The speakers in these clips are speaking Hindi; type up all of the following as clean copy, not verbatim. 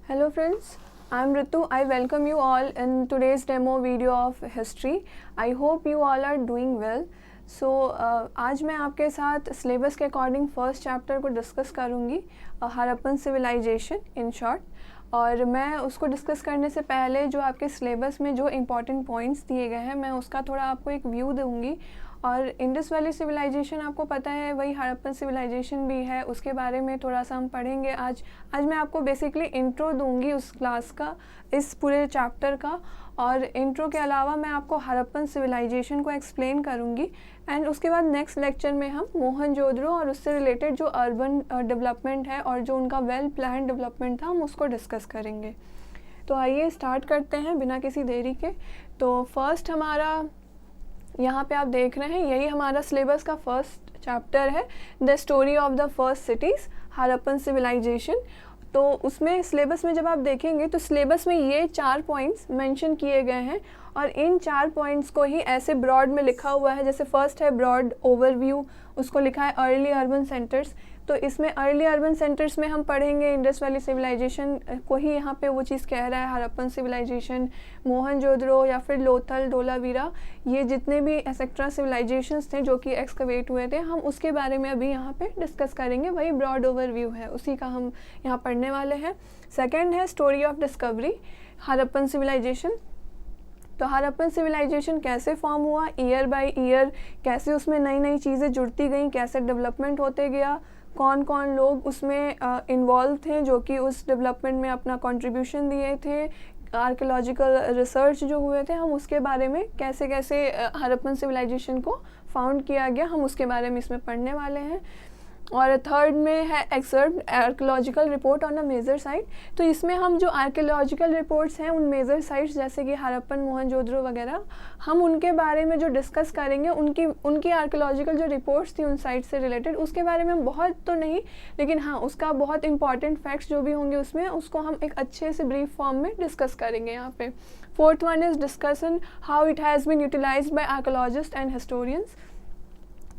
Hello friends, I am Ritu. I welcome you all in today's demo video of history. I hope you all are doing well. So आज मैं आपके साथ सिलेबस के अकॉर्डिंग फर्स्ट चैप्टर को डिस्कस करूँगी, हड़प्पन सिविलाइजेशन इन शॉर्ट। और मैं उसको डिस्कस करने से पहले जो आपके सिलेबस में जो इम्पॉर्टेंट पॉइंट्स दिए गए हैं मैं उसका थोड़ा आपको एक व्यू दूँगी। और इंडस वैली सिविलाइजेशन आपको पता है वही हड़प्पन सिविलाइजेशन भी है, उसके बारे में थोड़ा सा हम पढ़ेंगे आज मैं आपको बेसिकली इंट्रो दूंगी उस क्लास का, इस पूरे चैप्टर का। और इंट्रो के अलावा मैं आपको हड़प्पन सिविलाइजेशन को एक्सप्लेन करूंगी एंड उसके बाद नेक्स्ट लेक्चर में हम मोहनजोदड़ो और उससे रिलेटेड जो अर्बन डेवलपमेंट है और जो उनका वेल प्लान डेवलपमेंट था हम उसको डिस्कस करेंगे। तो आइए स्टार्ट करते हैं बिना किसी देरी के। तो फर्स्ट हमारा यहाँ पे आप देख रहे हैं यही हमारा सिलेबस का फर्स्ट चैप्टर है, the story of the first cities Harappan civilisation. तो उसमें सिलेबस में जब आप देखेंगे तो सिलेबस में ये 4 पॉइंट्स मेंशन किए गए हैं और इन 4 पॉइंट्स को ही ऐसे ब्रॉड में लिखा हुआ है। जैसे फर्स्ट है ब्रॉड ओवरव्यू, उसको लिखा है अर्ली अर्बन सेंटर्स। तो इसमें अर्ली अर्बन सेंटर्स में हम पढ़ेंगे इंडस वैली सिविलाइजेशन को ही, यहाँ पे वो चीज़ कह रहा है हड़प्पन सिविलाइजेशन, मोहनजोदड़ो या फिर लोथल, धोलावीरा, ये जितने भी एक्सेट्रा सिविलाइजेशंस थे जो कि एक्सकवेट हुए थे हम उसके बारे में अभी यहाँ पे डिस्कस करेंगे। वही ब्रॉड ओवरव्यू है, उसी का हम यहाँ पढ़ने वाले हैं। सेकेंड है story of discovery Harappan civilisation. तो हड़प्पन सिविलाइजेशन कैसे फॉर्म हुआ, ईयर बाय ईयर कैसे उसमें नई नई चीज़ें जुड़ती गई, कैसे डेवलपमेंट होते गया, कौन कौन लोग उसमें इन्वॉल्व थे जो कि उस डेवलपमेंट में अपना कंट्रीब्यूशन दिए थे, आर्कियोलॉजिकल रिसर्च जो हुए थे, हम उसके बारे में कैसे कैसे हड़प्पन सिविलाइजेशन को फाउंड किया गया हम उसके बारे में इसमें पढ़ने वाले हैं। और थर्ड में है excerpt archaeological report on a major site. तो इसमें हम जो आर्कियोलॉजिकल रिपोर्ट्स हैं उन मेजर साइट्स जैसे कि हड़प्पन, मोहनजोदड़ो वगैरह, हम उनके बारे में जो डिस्कस करेंगे उनकी आर्कियोलॉजिकल जो रिपोर्ट्स थी उन साइट से रिलेटेड उसके बारे में हम बहुत तो नहीं, लेकिन हाँ उसका बहुत इंपॉर्टेंट फैक्ट्स जो भी होंगे उसमें उसको हम एक अच्छे से ब्रीफ फॉर्म में डिस्कस करेंगे यहाँ पे। Fourth one is discussion how it has been utilised by archaeologist and historians.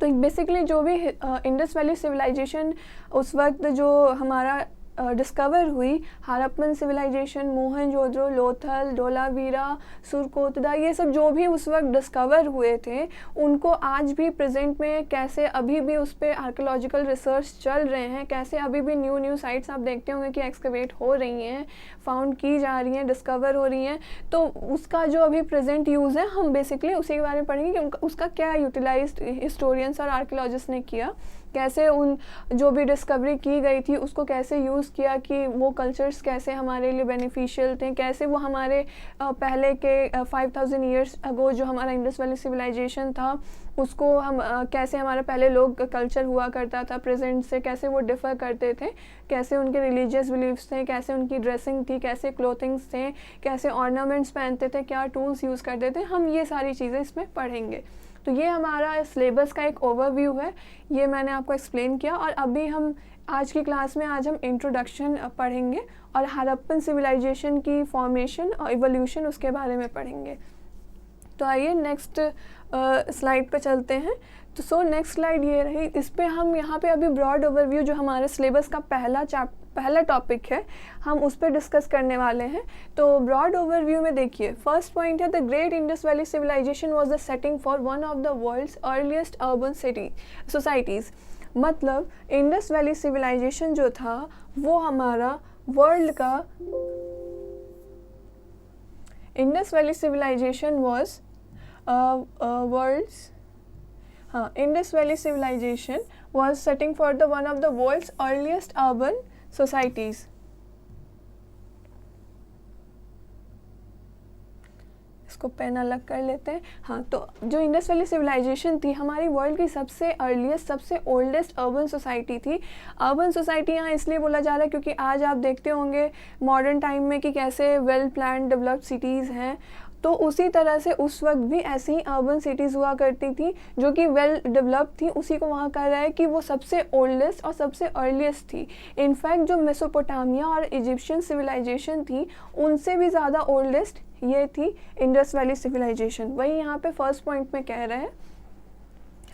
तो बेसिकली जो भी इंडस वैली सिविलाइजेशन उस वक्त जो हमारा डिस्कवर हुई, हड़प्पन सिविलाइजेशन, मोहनजोदड़ो, लोथल, धोलावीरा, सुरकोटदा, ये सब जो भी उस वक्त डिस्कवर हुए थे उनको आज भी प्रेजेंट में कैसे अभी भी उस पर आर्कियोलॉजिकल रिसर्च चल रहे हैं, कैसे अभी भी न्यू साइट्स आप देखते होंगे कि एक्सकवेट हो रही हैं, फाउंड की जा रही हैं, डिस्कवर हो रही हैं। तो उसका जो अभी प्रेजेंट यूज़ है हम बेसिकली उसी के बारे में पढ़ेंगे कि उसका क्या यूटिलाइज्ड हिस्टोरियंस और आर्कियोलॉजिस्ट ने किया, कैसे उन जो भी डिस्कवरी की गई थी उसको कैसे यूज़ किया कि वो कल्चर्स कैसे हमारे लिए बेनिफिशियल थे, कैसे वो हमारे पहले के 5000 ईयर्स अगो जो हमारा इंडस वैली सिविलाइजेशन था उसको हम कैसे हमारे पहले लोग कल्चर हुआ करता था प्रेजेंट से, कैसे वो डिफ़र करते थे, कैसे उनके रिलीजियस बिलीफ्स थे, कैसे उनकी ड्रेसिंग थी, कैसे क्लोथिंग्स थे, कैसे ऑर्नामेंट्स पहनते थे, क्या टूल्स यूज़ करते थे, हम ये सारी चीज़ें इसमें पढ़ेंगे। तो ये हमारा सिलेबस का एक ओवरव्यू है, ये मैंने आपको एक्सप्लेन किया। और अभी हम आज की क्लास में आज हम इंट्रोडक्शन पढ़ेंगे और हड़प्पन सिविलाइजेशन की फॉर्मेशन और इवोल्यूशन उसके बारे में पढ़ेंगे। तो आइए नेक्स्ट स्लाइड पे चलते हैं। तो नेक्स्ट स्लाइड ये रही, इस पे हम यहाँ पे अभी ब्रॉड ओवरव्यू जो हमारे सिलेबस का पहला टॉपिक है हम उस पर डिस्कस करने वाले हैं। तो ब्रॉड ओवरव्यू में देखिए फर्स्ट पॉइंट है the great Indus valley civilisation was the setting for one of the world's earliest urban societies. मतलब इंडस वैली सिविलाइजेशन जो था वो हमारा वर्ल्ड का, Indus valley civilisation was Indus Valley civilization was setting for the one of the world's earliest urban societies. इसको पेन अलग कर लेते हैं। हाँ, तो जो इंडस वैली सिविलाइजेशन थी हमारी वर्ल्ड की सबसे अर्लीस्ट, सबसे ओल्डेस्ट अर्बन सोसाइटी थी। अर्बन सोसाइटी यहाँ इसलिए बोला जा रहा है क्योंकि आज आप देखते होंगे मॉडर्न टाइम में कि कैसे वेल प्लान डेवलप्ड सिटीज़ हैं, तो उसी तरह से उस वक्त भी ऐसी ही अर्बन सिटीज़ हुआ करती थी जो कि वेल डेवलप्ड थी। उसी को वहाँ कह रहा है कि वो सबसे ओल्डेस्ट और सबसे अर्लीस्ट थी। इनफैक्ट जो मेसोपोटामिया और इजिप्शियन सिविलाइजेशन थी उनसे भी ज़्यादा ओल्डेस्ट ये थी इंडस वैली सिविलाइजेशन। वही यहाँ पे फर्स्ट पॉइंट में कह रहे हैं।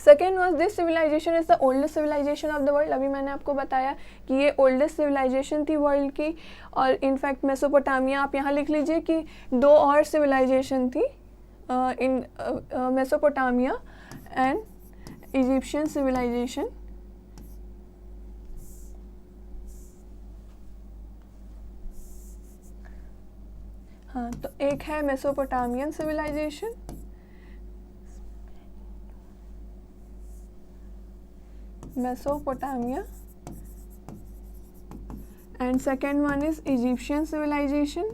Second was this civilisation is the oldest civilisation of the world. अभी मैंने आपको बताया कि ये ओल्डेस्ट सिविलाइजेशन थी वर्ल्ड की। और इनफैक्ट मेसोपोटामिया, आप यहाँ लिख लीजिए कि 2 और सिविलाइजेशन थी in Mesopotamia and Egyptian civilisation. हाँ, तो एक है Mesopotamian civilisation, Mesopotamia, and second one is Egyptian civilisation.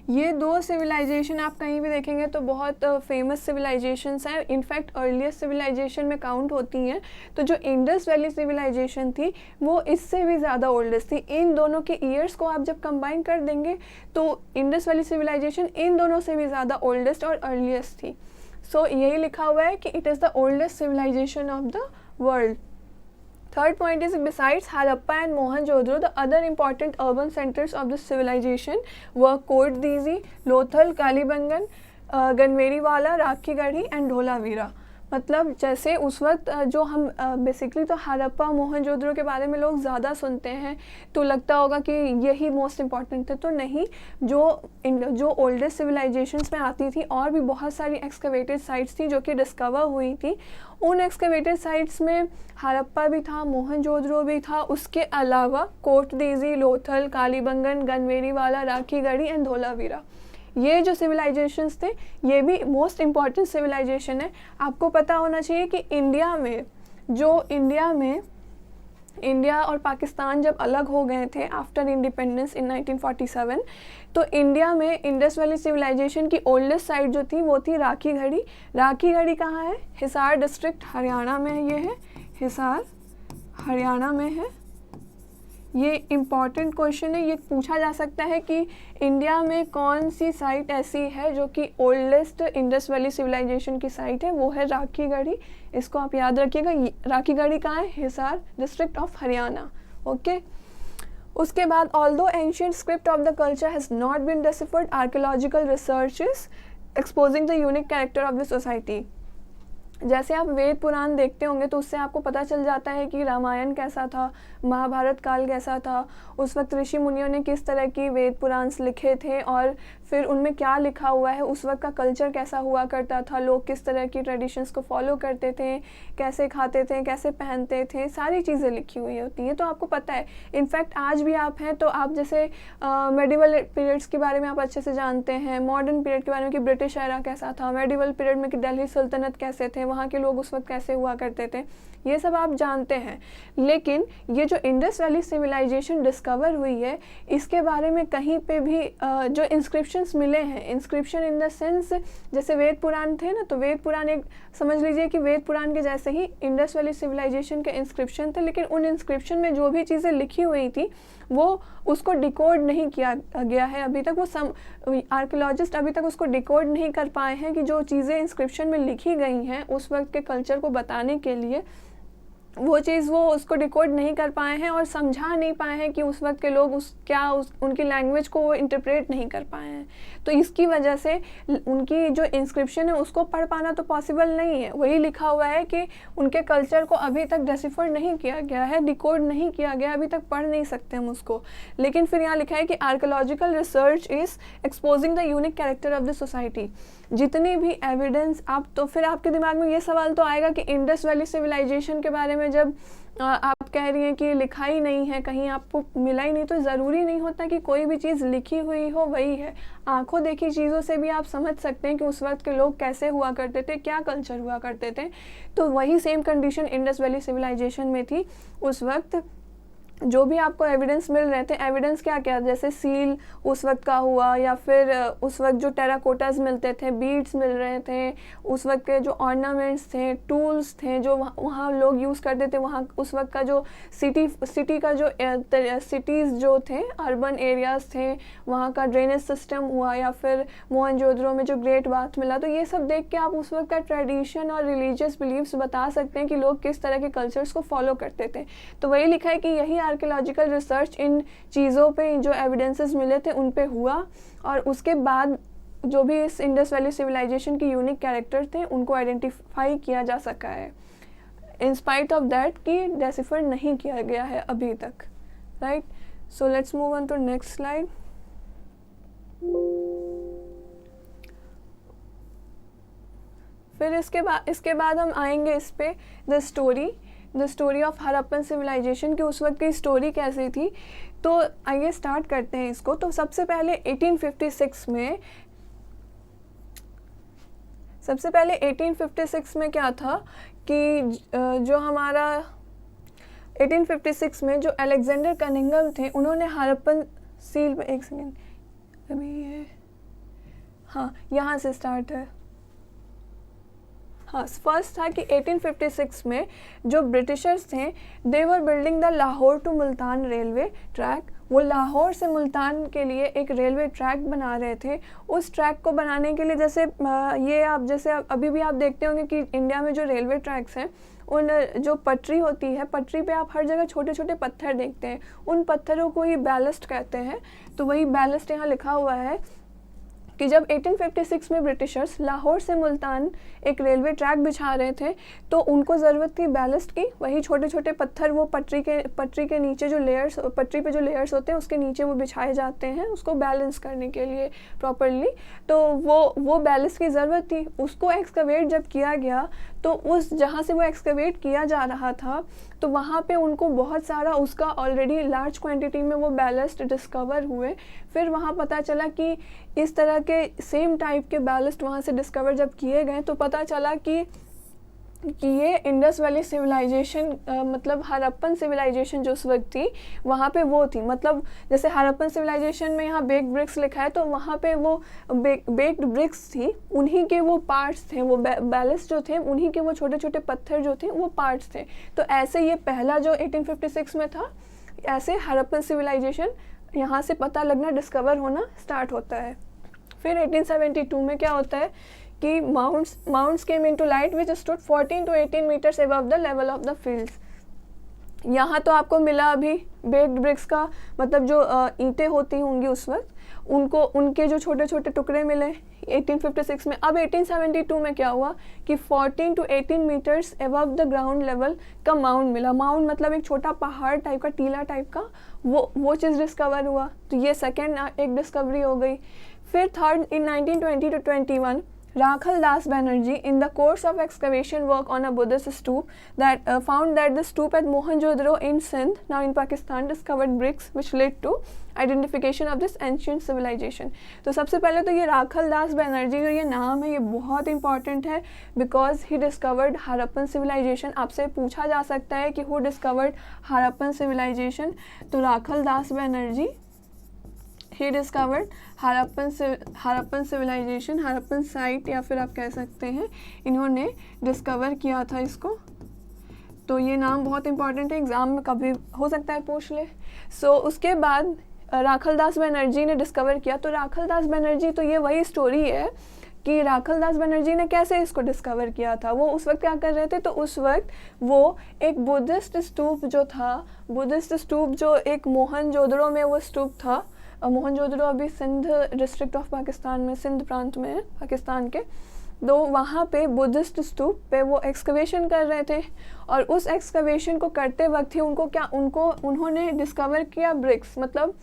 ये 2 सिविलाइजेशन आप कहीं भी देखेंगे तो बहुत फेमस सिविलाइजेशंस हैं, इनफैक्ट अर्लीस्ट सिविलाइजेशन में काउंट होती हैं। तो जो इंडस वैली सिविलाइजेशन थी वो इससे भी ज़्यादा ओल्डेस्ट थी। इन दोनों के ईयर्स को आप जब कंबाइन कर देंगे तो इंडस वैली सिविलाइजेशन इन दोनों से भी ज़्यादा ओल्डेस्ट और अर्लीस्ट थी। सो यही लिखा हुआ है कि it is the oldest civilisation of the world. Third point is, besides Harappa and Mohenjo-daro, the other important urban centers of this civilization were Kot Diji, Lothal, Kalibangan, Ganeriwala, Rakhigarhi and Dholavira. मतलब जैसे उस वक्त जो हम बेसिकली तो हड़प्पा मोहनजोदड़ो के बारे में लोग ज़्यादा सुनते हैं तो लगता होगा कि यही मोस्ट इम्पॉर्टेंट थे, तो नहीं। जो ओल्डेस्ट सिविलाइजेशंस में आती थी और भी बहुत सारी एक्सकवेटेड साइट्स थी जो कि डिस्कवर हुई थी। उन एक्सकवेटेड साइट्स में हड़प्पा भी था, मोहनजोदड़ो भी था, उसके अलावा कोट दीजी, लोथल, कालीबंगन, गनवेरीवाला, राखीगढ़ी एंड धोलावीरा, ये जो सिविलाइजेशंस थे ये भी मोस्ट इम्पॉर्टेंट सिविलाइजेशन है। आपको पता होना चाहिए कि इंडिया और पाकिस्तान जब अलग हो गए थे आफ्टर इंडिपेंडेंस इन 1947, तो इंडिया में इंडस वैली सिविलाइजेशन की ओल्डेस्ट साइट जो थी वो थी राखीगढ़ी। राखीगढ़ी कहाँ है? हिसार डिस्ट्रिक्ट, हरियाणा में है। ये है हिसार, हरियाणा में है। ये इम्पॉर्टेंट क्वेश्चन है, ये पूछा जा सकता है कि इंडिया में कौन सी साइट ऐसी है जो कि ओल्डेस्ट इंडस वैली सिविलाइजेशन की साइट है, वो है राखीगढ़ी। इसको आप याद रखिएगा। राखीगढ़ी कहाँ है? Hisar district of Haryana. Okay. उसके बाद, although ancient script of the culture has not been deciphered, archaeological researches exposing the unique character of the society. जैसे आप वेद पुराण देखते होंगे तो उससे आपको पता चल जाता है कि रामायण कैसा था, महाभारत काल कैसा था, उस वक्त ऋषि मुनियों ने किस तरह की वेद पुराण लिखे थे और फिर उनमें क्या लिखा हुआ है, उस वक्त का कल्चर कैसा हुआ करता था, लोग किस तरह की ट्रेडिशंस को फॉलो करते थे, कैसे खाते थे, कैसे पहनते थे, सारी चीज़ें लिखी हुई होती हैं। तो आपको पता है, इनफैक्ट आज भी आप हैं तो आप जैसे मेडिवल पीरियड्स के बारे में आप अच्छे से जानते हैं, मॉडर्न पीरियड के बारे में कि ब्रिटिश एरा कैसा था, मेडिवल पीरियड में कि दिल्ली सल्तनत कैसे थे, वहाँ के लोग उस वक्त कैसे हुआ करते थे, ये सब आप जानते हैं। लेकिन ये जो इंडस वैली सिविलाइजेशन डिस्कवर हुई है, इसके बारे में कहीं पे भी जो इंस्क्रिप्शंस मिले हैं, इंस्क्रिप्शन इन द सेंस जैसे वेद पुराण थे ना, तो वेद पुराण एक समझ लीजिए कि वेद पुराण के जैसे ही इंडस वैली सिविलाइजेशन के इंस्क्रिप्शन थे, लेकिन उन इंस्क्रिप्शन में जो भी चीज़ें लिखी हुई थी वो उसको डिकोड नहीं किया गया है अभी तक। वो आर्कियोलॉजिस्ट अभी तक उसको डिकोड नहीं कर पाए हैं कि जो चीज़ें इंस्क्रिप्शन में लिखी गई हैं उस वक्त के कल्चर को बताने के लिए, वो चीज़ वो उसको डिकोड नहीं कर पाए हैं और समझा नहीं पाए हैं कि उस वक्त के लोग उनकी लैंग्वेज को वो इंटरप्रेट नहीं कर पाए हैं। तो इसकी वजह से उनकी जो इंस्क्रिप्शन है उसको पढ़ पाना तो पॉसिबल नहीं है। वही लिखा हुआ है कि उनके कल्चर को अभी तक डेसिफर नहीं किया गया है, डिकोड नहीं किया गया, अभी तक पढ़ नहीं सकते हम उसको। लेकिन फिर यहाँ लिखा है कि archaeological research is exposing the unique character of the society. जितनी भी एविडेंस तो फिर आपके दिमाग में ये सवाल तो आएगा कि इंडस वैली सिविलाइजेशन के बारे में जब आप कह रही हैं कि लिखा ही नहीं है, कहीं आपको मिला ही नहीं, तो ज़रूरी नहीं होता कि कोई भी चीज़ लिखी हुई हो वही है। आंखों देखी चीज़ों से भी आप समझ सकते हैं कि उस वक्त के लोग कैसे हुआ करते थे, क्या कल्चर हुआ करते थे। तो वही same condition Indus valley civilisation में थी। उस वक्त जो भी आपको एविडेंस मिल रहे थे, एविडेंस क्या क्या, जैसे सील उस वक्त का हुआ, या फिर उस वक्त जो टेराकोटास मिलते थे, बीड्स मिल रहे थे, उस वक्त के जो ऑर्नामेंट्स थे, टूल्स थे जो वहाँ लोग यूज़ करते थे, वहाँ उस वक्त का जो सिटी का जो सिटीज़ जो थे, अर्बन एरियाज़ थे, वहाँ का ड्रेनेज सिस्टम हुआ, या फिर मोहनजोदड़ो में जो ग्रेट बाथ मिला। तो ये सब देख के आप उस वक्त का ट्रेडिशन और रिलीजियस बिलीव्स बता सकते हैं कि लोग किस तरह के कल्चर्स को फॉलो करते थे। तो वही लिखा है कि यही आर्कियोलॉजिकल रिसर्च इन चीज़ों पे जो एविडेंसेस मिले थे उन पे हुआ, और उसके बाद जो भी इस इंडस वैली सिविलाइजेशन की यूनिक कैरेक्टर थे उनको आइडेंटिफाई किया जा सका है, इन स्पाइट ऑफ दैट कि डेसिफर नहीं किया गया है अभी तक, right. So let's move on to next slide. फिर इसके बाद हम आएंगे इस पे the story of Harappan civilisation की उस वक्त की स्टोरी कैसी थी। तो आइए स्टार्ट करते हैं इसको। तो सबसे पहले 1856 में क्या था कि जो हमारा 1856 में जो अलेक्जेंडर कनिंघम थे उन्होंने हड़प्पन सील पे, एक सेकेंड अभी ये, हाँ यहाँ से स्टार्ट है। हाँ, फर्स्ट था कि 1856 में जो ब्रिटिशर्स थे they were building the Lahore to Multan railway track. वो लाहौर से मुल्तान के लिए एक रेलवे ट्रैक बना रहे थे। उस ट्रैक को बनाने के लिए जैसे अभी भी आप देखते होंगे कि इंडिया में जो रेलवे ट्रैक्स हैं उन जो पटरी होती है, पटरी पे आप हर जगह छोटे छोटे पत्थर देखते हैं, उन पत्थरों को ही बैलस्ट कहते हैं। तो वही बैलस्ट यहाँ लिखा हुआ है कि जब 1856 में ब्रिटिशर्स लाहौर से मुल्तान एक रेलवे ट्रैक बिछा रहे थे तो उनको ज़रूरत थी बैलस्ट की। वही छोटे छोटे पत्थर वो पटरी के नीचे जो लेयर्स, पटरी पे जो लेयर्स होते हैं उसके नीचे वो बिछाए जाते हैं उसको बैलेंस करने के लिए प्रॉपरली। तो वो बैलेंस की ज़रूरत थी। उसको एक्सकवेट जब किया गया तो उस जहाँ से वो एक्सकवेट किया जा रहा था तो वहाँ पे उनको बहुत सारा उसका ऑलरेडी लार्ज क्वांटिटी में वो बैलेस्ट डिस्कवर हुए। फिर वहाँ पता चला कि इस तरह के सेम टाइप के बैलेस्ट वहाँ से डिस्कवर जब किए गए तो पता चला कि ये इंडस वैली सिविलाइजेशन मतलब हड़प्पन सिविलाइजेशन जो उस वक्त थी वहाँ पे वो थी। मतलब जैसे हड़प्पन सिविलाइजेशन में यहाँ बेक्ड ब्रिक्स लिखा है तो वहाँ पे वो बेक्ड ब्रिक्स थी, उन्हीं के वो पार्ट्स थे, वो बैलेस्ट जो थे उन्हीं के वो छोटे छोटे पत्थर जो थे वो पार्ट्स थे। तो ऐसे ये पहला जो 1856 में था, ऐसे हड़प्पन सिविलाइजेशन यहाँ से पता लगना, डिस्कवर होना स्टार्ट होता है। फिर 1872 में क्या होता है कि mounds came into light which stood 14 to 18 metres above the level of the fields. यहाँ तो आपको मिला अभी बेक्ड ब्रिक्स का मतलब जो ईंटें होती होंगी उस वक्त, उनके जो छोटे छोटे टुकड़े मिले 1856 में। अब 1872 में क्या हुआ कि 14 to 18 metres above the ground level का माउंट मिला। माउंट मतलब एक छोटा पहाड़ टाइप का, टीला टाइप का, वो चीज़ डिस्कवर हुआ। तो ये सेकेंड एक डिस्कवरी हो गई। फिर third in 1920 to 21 Rakhal Das Banerjee, in the course of excavation work on a Buddhist stoop, found that the stoop at Mohenjo-daro in Sindh, now in Pakistan, discovered bricks which led to identification of this ancient civilization. तो सबसे पहले तो ये राखल दास बनर्जी जो ये नाम है ये बहुत इंपॉर्टेंट है because he discovered Harappan civilisation. आपसे पूछा जा सकता है कि हु डिस्कवर्ड हड़प्पन सिविलाइजेशन, तो राखल दास बनर्जी ही discovered Harappan civilisation, Harappan site या फिर आप कह सकते हैं इन्होंने डिस्कवर किया था इसको। तो ये नाम बहुत इंपॉर्टेंट है, एग्ज़ाम में कभी हो सकता है पूछ ले। उसके बाद राखल दास बनर्जी ने डिस्कवर किया। तो राखल दास बनर्जी तो ये वही स्टोरी है कि राखल दास बनर्जी ने कैसे इसको डिस्कवर किया था। वो उस वक्त क्या कर रहे थे, तो उस वक्त वो एक बुद्धिस्ट स्तूप जो था, बुद्धिस्ट स्तूप जो एक मोहनजोदड़ो में वो स्तूप था। मोहनजोदड़ो अभी सिंध डिस्ट्रिक्ट ऑफ पाकिस्तान में, सिंध प्रांत में है पाकिस्तान के। तो वहाँ पे बुद्धिस्ट स्तूप पे वो एक्सकवेशन कर रहे थे और उस एक्सकवेशन को करते वक्त ही उन्होंने डिस्कवर किया ब्रिक्स। मतलब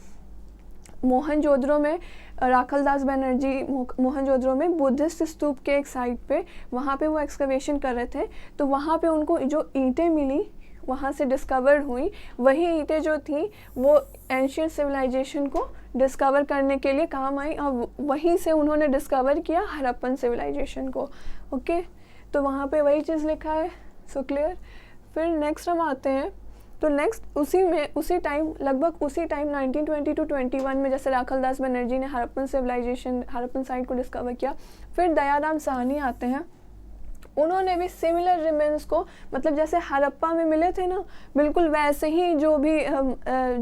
मोहनजोदड़ो में राखल दास बनर्जी मोहनजोदड़ो में बुद्धिस्ट स्तूप के एक साइड पे वहाँ पे वो एक्सकवेशन कर रहे थे। तो वहाँ पे उनको जो ईंटें मिली वहाँ से डिस्कवर हुई, वही ईंटें जो थी वो एंशियंट सिविलाइजेशन को डिस्कवर करने के लिए काम आई और वहीं से उन्होंने डिस्कवर किया हड़प्पन सिविलाइजेशन को। ओके, तो वहाँ पे वही चीज़ लिखा है। So clear. फिर नेक्स्ट हम आते हैं। तो नेक्स्ट उसी टाइम लगभग उसी टाइम 1920 to 21 में जैसे राखल दास बनर्जी ने हड़प्पन सिविलाइजेशन, हड़प्पन साइट को डिस्कवर किया। फिर दयाराम साहनी आते हैं। उन्होंने भी सिमिलर रिमेन्स को, मतलब जैसे हड़प्पा में मिले थे ना, बिल्कुल वैसे ही जो भी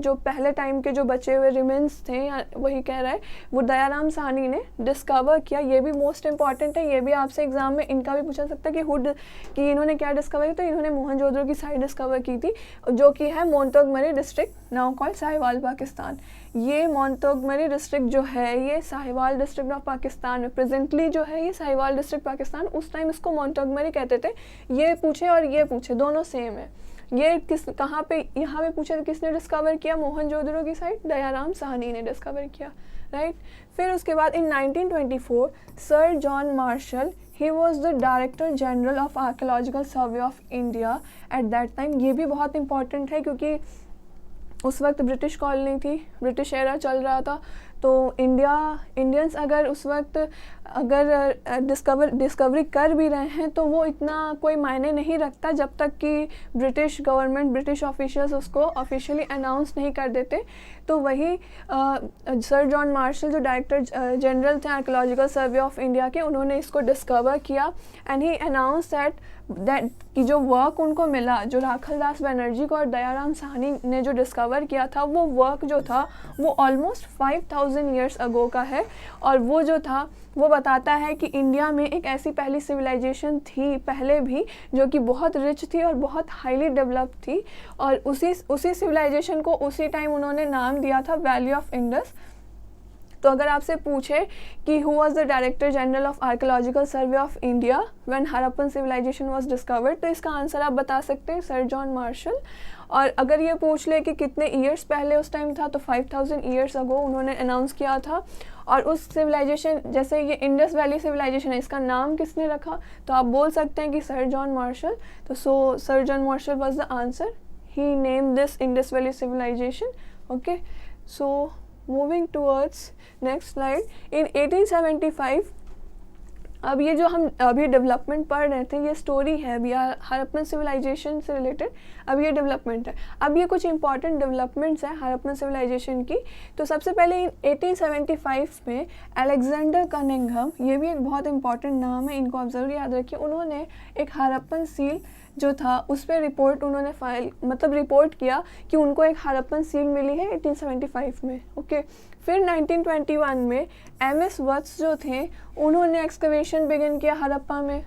जो पहले टाइम के जो बचे हुए रिमेन्स थे, वही कह रहा है, वो दयाराम साहनी ने डिस्कवर किया। ये भी मोस्ट इंपॉर्टेंट है, ये भी आपसे एग्जाम में इनका भी पूछा सकता है कि इन्होंने क्या डिस्कवर किया। तो इन्होंने मोहनजोदड़ो की साइट डिस्कवर की थी, जो कि है Montgomery district, now called Sahiwal Pakistan. ये मोंटोगमरी डिस्ट्रिक्ट जो है ये साहिवाल डिस्ट्रिक्ट ऑफ पाकिस्तान में प्रेजेंटली जो है ये साहिवाल डिस्ट्रिक्ट पाकिस्तान, उस टाइम इसको मोंटोगमरी कहते थे। ये पूछे और ये पूछे, दोनों सेम है। ये कहाँ पे, यहाँ पे पूछे तो किसने डिस्कवर किया, मोहनजोदड़ो की साइट दयाराम साहनी ने डिस्कवर किया, राइट। फिर उसके बाद इन 1924 sir John martial, he was the director general of archaeological survey of India at that time. ये भी बहुत इंपॉर्टेंट है क्योंकि उस वक्त ब्रिटिश कॉलोनी थी, ब्रिटिश एरा चल रहा था, तो इंडियंस अगर उस वक्त अगर डिस्कवरी कर भी रहे हैं तो वो इतना कोई मायने नहीं रखता जब तक कि ब्रिटिश गवर्नमेंट, ब्रिटिश ऑफिशियल्स उसको ऑफिशियली अनाउंस नहीं कर देते। तो वही सर जॉन मार्शल जो डायरेक्टर जनरल थे आर्कियोलॉजिकल सर्वे ऑफ इंडिया के, उन्होंने इसको डिस्कवर किया एंड ही अनाउंस दैट कि जो वर्क उनको मिला, जो राखलदास बनर्जी को और दयाराम साहनी ने जो डिस्कवर किया था, वो वर्क जो था वो ऑलमोस्ट 5000 ईयर्स अगो का है। और वो जो था वो बताता है कि इंडिया में एक ऐसी पहली सिविलाइजेशन थी पहले भी, जो कि बहुत रिच थी और बहुत हाईली डेवलप्ड थी, और उसी सिविलाइजेशन को उसी टाइम उन्होंने नाम दिया था वैली ऑफ इंडस। तो अगर आपसे पूछे कि who was the director general of archaeological survey of India when Harappan civilisation was discovered, तो इसका आंसर आप बता सकते हैं सर जॉन मार्शल। और अगर ये पूछ ले कि कितने ईयर्स पहले उस टाइम था, तो 5000 ईयर्स अगो उन्होंने अनाउंस किया था। और उस सिविलाइजेशन, जैसे ये इंडस वैली सिविलाइजेशन है, इसका नाम किसने रखा, तो आप बोल सकते हैं कि सर जॉन मार्शल। तो sir John Marshall was the answer, he name this Indus valley civilisation. Okay, so moving towards next slide. In 1875, अब ये जो हम अभी डेवलपमेंट पढ़ रहे थे, ये स्टोरी है अभी हड़प्पन सिविलाइजेशन से रिलेटेड, अब ये डेवलपमेंट है। अब ये कुछ इंपॉर्टेंट डेवलपमेंट्स हैं हड़प्पन सिविलाइजेशन की। तो सबसे पहले 1875 में अलेक्जेंडर कनिंघम, ये भी एक बहुत इंपॉर्टेंट नाम है, इनको आप ज़रूर याद रखिए, उन्होंने एक हड़प्पन सील जो था उस पर रिपोर्ट उन्होंने रिपोर्ट किया कि उनको एक हड़प्पन सील मिली है 1875 में। ओके, फिर 1921 में MS वत्स जो थे उन्होंने एक्सकवेशन बिगिन किया हड़प्पा में।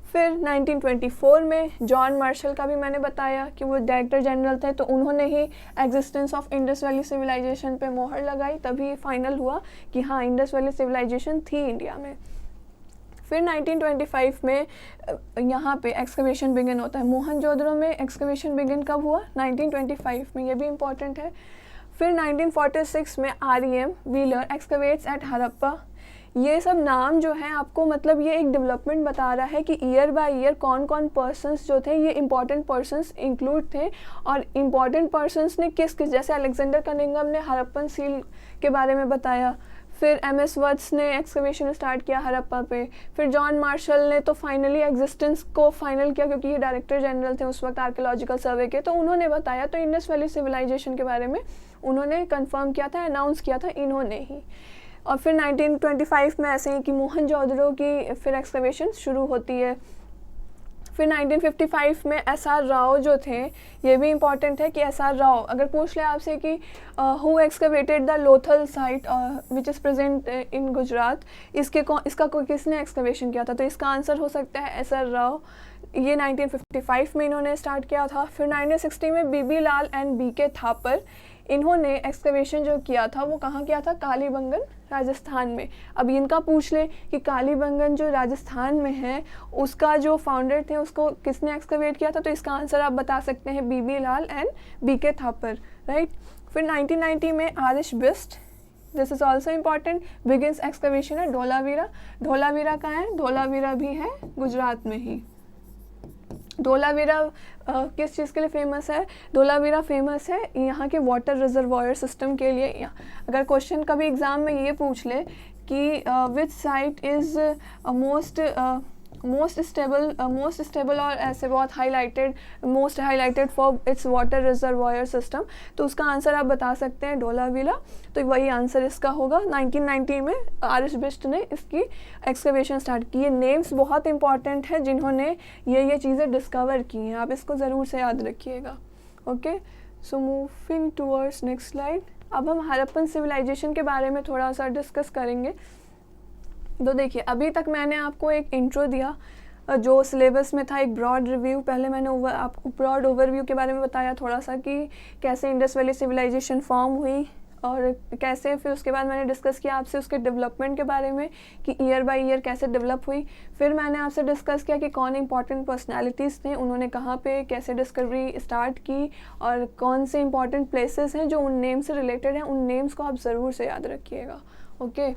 फिर 1924 में जॉन मार्शल का भी मैंने बताया कि वो डायरेक्टर जनरल थे, तो उन्होंने ही existence of Indus valley civilisation पे मोहर लगाई, तभी फाइनल हुआ कि हाँ इंडस वैली सिविलाइजेशन थी इंडिया में। फिर 1925 में यहाँ पे एक्सकवेशन बिगिन होता है। मोहनजोदड़ो में एक्सकवेशन बिगिन कब हुआ, 1925 में, ये भी इम्पॉर्टेंट है। फिर 1946 में REM व्हीलर एक्सकवेट्स एट हड़प्पा। ये सब नाम जो है आपको, मतलब ये एक डेवलपमेंट बता रहा है कि ईयर बाय ईयर कौन कौन पर्सन्स जो थे, ये इंपॉर्टेंट पर्सन्स इंक्लूड थे। और इम्पॉर्टेंट पर्सन्स ने किस जैसे अलेक्जेंडर कनिंघम ने हड़प्पन सील के बारे में बताया, फिर MS वत्स ने एक्सकवेशन स्टार्ट किया हड़प्पा पे, फिर जॉन मार्शल ने तो फाइनली एग्जिस्टेंस को फाइनल किया क्योंकि ये डायरेक्टर जनरल थे उस वक्त आर्कियोलॉजिकल सर्वे के, तो उन्होंने बताया। तो इंडस वैली सिविलाइजेशन के बारे में उन्होंने कंफर्म किया था, अनाउंस किया था इन्होंने ही। और फिर 1925 में ऐसे ही कि मोहनजोदड़ो की फिर एक्सकवेशन शुरू होती है। फिर 1955 में SR राव जो थे, ये भी इम्पॉर्टेंट है कि SR राव, अगर पूछ ले आपसे कि who excavated the Lothal site which is present in Gujarat, इसका किसने एक्सकवेशन किया था, तो इसका आंसर हो सकता है SR राव। ये 1955 में इन्होंने स्टार्ट किया था। फिर 1960 में BB Lal and BK Thapar, इन्होंने एक्सकवेशन जो किया था वो कहाँ किया था, कालीबंगन राजस्थान में। अब इनका पूछ ले कि कालीबंगन जो राजस्थान में है उसका जो फाउंडर थे उसको किसने एक्सकवेट किया था, तो इसका आंसर आप बता सकते हैं BB Lal and BK Thapar, right. फिर 1990 में RH Bisht, this is also important, begins excavation है धोलावीरा। धोलावीरा कहाँ है, धोलावीरा भी है गुजरात में ही। धोलावीरा किस चीज़ के लिए फेमस है, धोलावीरा फेमस है यहाँ के वाटर रिजर्वायर सिस्टम के लिए। अगर क्वेश्चन कभी एग्ज़ाम में ये पूछ ले कि विच site is most most stable और ऐसे बहुत most highlighted for its water reservoir system, तो उसका आंसर आप बता सकते हैं धौलावीरा। तो वही आंसर इसका होगा। 1990 में आर.एस. बिष्ट ने इसकी एक्सकवेशन स्टार्ट की। ये नेम्स बहुत इंपॉर्टेंट है जिन्होंने ये चीज़ें डिस्कवर की हैं, आप इसको ज़रूर से याद रखिएगा। Okay, so moving towards next slide. अब हम हड़प्पन सिविलाइजेशन के बारे में थोड़ा सा डिस्कस करेंगे। तो देखिए, अभी तक मैंने आपको एक इंट्रो दिया जो सिलेबस में था, एक ब्रॉड रिव्यू। पहले मैंने आपको ब्रॉड ओवरव्यू के बारे में बताया थोड़ा सा कि कैसे इंडस वैली सिविलाइजेशन फॉर्म हुई और कैसे, फिर उसके बाद मैंने डिस्कस किया आपसे उसके डेवलपमेंट के बारे में कि ईयर बाय ईयर कैसे डेवलप हुई। फिर मैंने आपसे डिस्कस किया कि कौन इंपॉर्टेंट पर्सनालिटीज़ थे, उन्होंने कहाँ पे कैसे डिस्कवरी स्टार्ट की और कौन से इंपॉर्टेंट प्लेसेस हैं जो उन नेम से रिलेटेड हैं। उन नेम्स को आप ज़रूर से याद रखिएगा। ओके,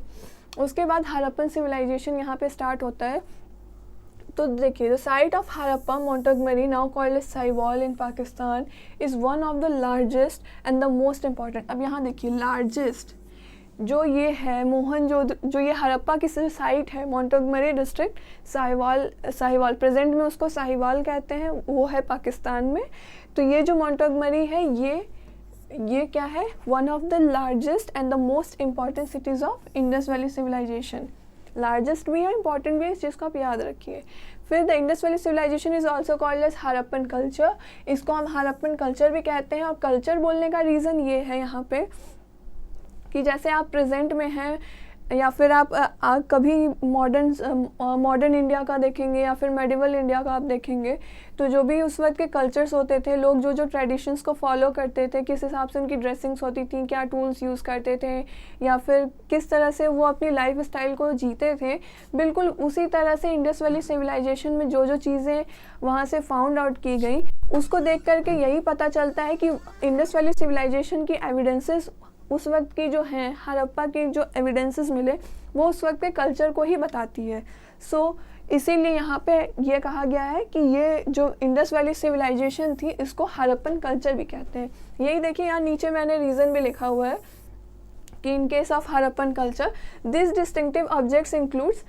उसके बाद हड़प्पन सिविलाइजेशन यहाँ पे स्टार्ट होता है। तो देखिए, the site of Harappa Montgomery now called as Sahiwal in Pakistan is one of the largest and the most important. अब यहाँ देखिए, लार्जेस्ट जो ये है जो ये हड़प्पा की साइट है, मोंटगमरी डिस्ट्रिक्ट, साहिवाल प्रेजेंट में उसको साहिवाल कहते हैं, वो है पाकिस्तान में। तो ये जो मोंटगमरी है ये क्या है, one of the largest and the most important cities of Indus valley civilisation. Largest भी है, इंपॉर्टेंट भी है, इस चीज़ को आप याद रखिए। फिर the Indus valley civilisation is also called as Harappan culture. इसको हम हड़प्पन कल्चर भी कहते हैं। और कल्चर बोलने का रीज़न ये है यहाँ पे कि जैसे आप प्रेजेंट में हैं या फिर आप कभी मॉडर्न इंडिया का देखेंगे या फिर मेडिवल इंडिया का आप देखेंगे, तो जो भी उस वक्त के कल्चर्स होते थे, लोग जो ट्रेडिशंस को फॉलो करते थे, किस हिसाब से उनकी ड्रेसिंग्स होती थी, क्या टूल्स यूज़ करते थे या फिर किस तरह से वो अपनी लाइफ स्टाइल को जीते थे, बिल्कुल उसी तरह से इंडस वैली सिविलाइजेशन में जो चीज़ें वहाँ से फाउंड आउट की गई, उसको देख करके यही पता चलता है कि इंडस वैली सिविलाइजेशन की एविडेंसेस उस वक्त की जो हैं, हड़प्पा के जो एविडेंसेस मिले वो उस वक्त के कल्चर को ही बताती है। सो इसीलिए यहाँ पे ये कहा गया है कि ये जो इंडस वैली सिविलाइजेशन थी इसको हड़प्पन कल्चर भी कहते हैं। यही देखिए, यहाँ नीचे मैंने रीज़न भी लिखा हुआ है कि in case of Harappan culture this distinctive objects includes.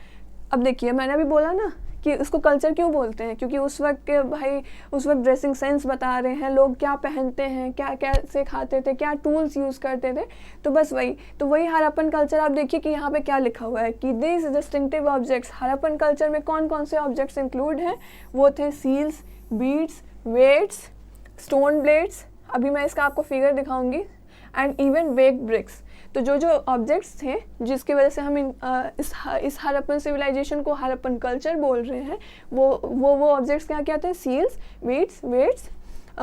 अब देखिए, मैंने अभी बोला ना कि उसको कल्चर क्यों बोलते हैं, क्योंकि उस वक्त के उस वक्त ड्रेसिंग सेंस बता रहे हैं, लोग क्या पहनते हैं, क्या कैसे खाते थे, क्या टूल्स यूज़ करते थे। तो बस वही हड़प्पन कल्चर। आप देखिए कि यहाँ पे क्या लिखा हुआ है कि this distinctive objects. Harappan culture में कौन कौन से ऑब्जेक्ट्स इंक्लूड हैं, वो थे seals, beads, weights, stone blades, अभी मैं इसका आपको फिगर दिखाऊंगी, एंड इवन बेक्ड ब्रिक्स। तो जो ऑब्जेक्ट्स थे जिसकी वजह से हम इस हड़प्पन सिविलाइजेशन को हड़प्पन कल्चर बोल रहे हैं, वो ऑब्जेक्ट्स क्या थे, seals, beads, weights,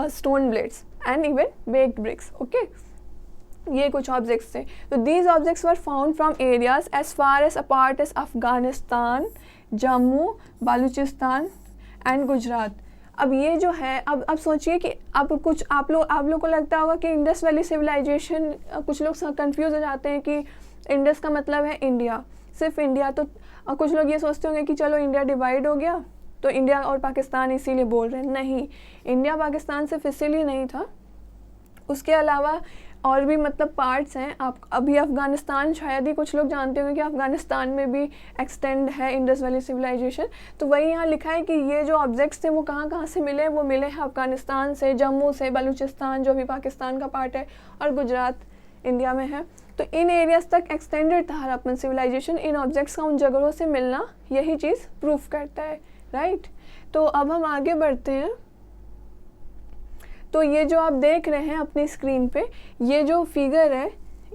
stone blades and even baked bricks. Okay, ये कुछ ऑब्जेक्ट्स थे। तो these objects were found from areas as far as apart as Afghanistan, Jammu, Baluchistan and Gujarat. अब ये जो है, अब सोचिए कि अब कुछ आप लोग को लगता होगा कि इंडस वैली सिविलाइजेशन, कुछ लोग कंफ्यूज हो जाते हैं कि इंडस का मतलब है इंडिया, सिर्फ इंडिया। तो कुछ लोग ये सोचते होंगे कि चलो इंडिया डिवाइड हो गया तो इंडिया और पाकिस्तान इसीलिए बोल रहे हैं। नहीं, इंडिया पाकिस्तान सिर्फ इसीलिए नहीं था, उसके अलावा और भी मतलब पार्ट्स हैं। आप अभी अफ़गानिस्तान, शायद ही कुछ लोग जानते होंगे कि अफ़गानिस्तान में भी एक्सटेंड है इंडस वैली सिविलाइजेशन। तो वही यहाँ लिखा है कि ये जो ऑब्जेक्ट्स थे वो कहाँ से मिले, वो मिले हैं अफ़गानिस्तान से, जम्मू से, बलूचिस्तान जो भी पाकिस्तान का पार्ट है, और गुजरात इंडिया में है। तो इन एरियाज़ तक एक्सटेंडेड था हड़प्पन सिविलाइजेशन। इन ऑब्जेक्ट्स का उन जगहों से मिलना यही चीज़ प्रूफ करता है, राइट। तो अब हम आगे बढ़ते हैं। तो ये जो आप देख रहे हैं अपनी स्क्रीन पे, ये जो फिगर है,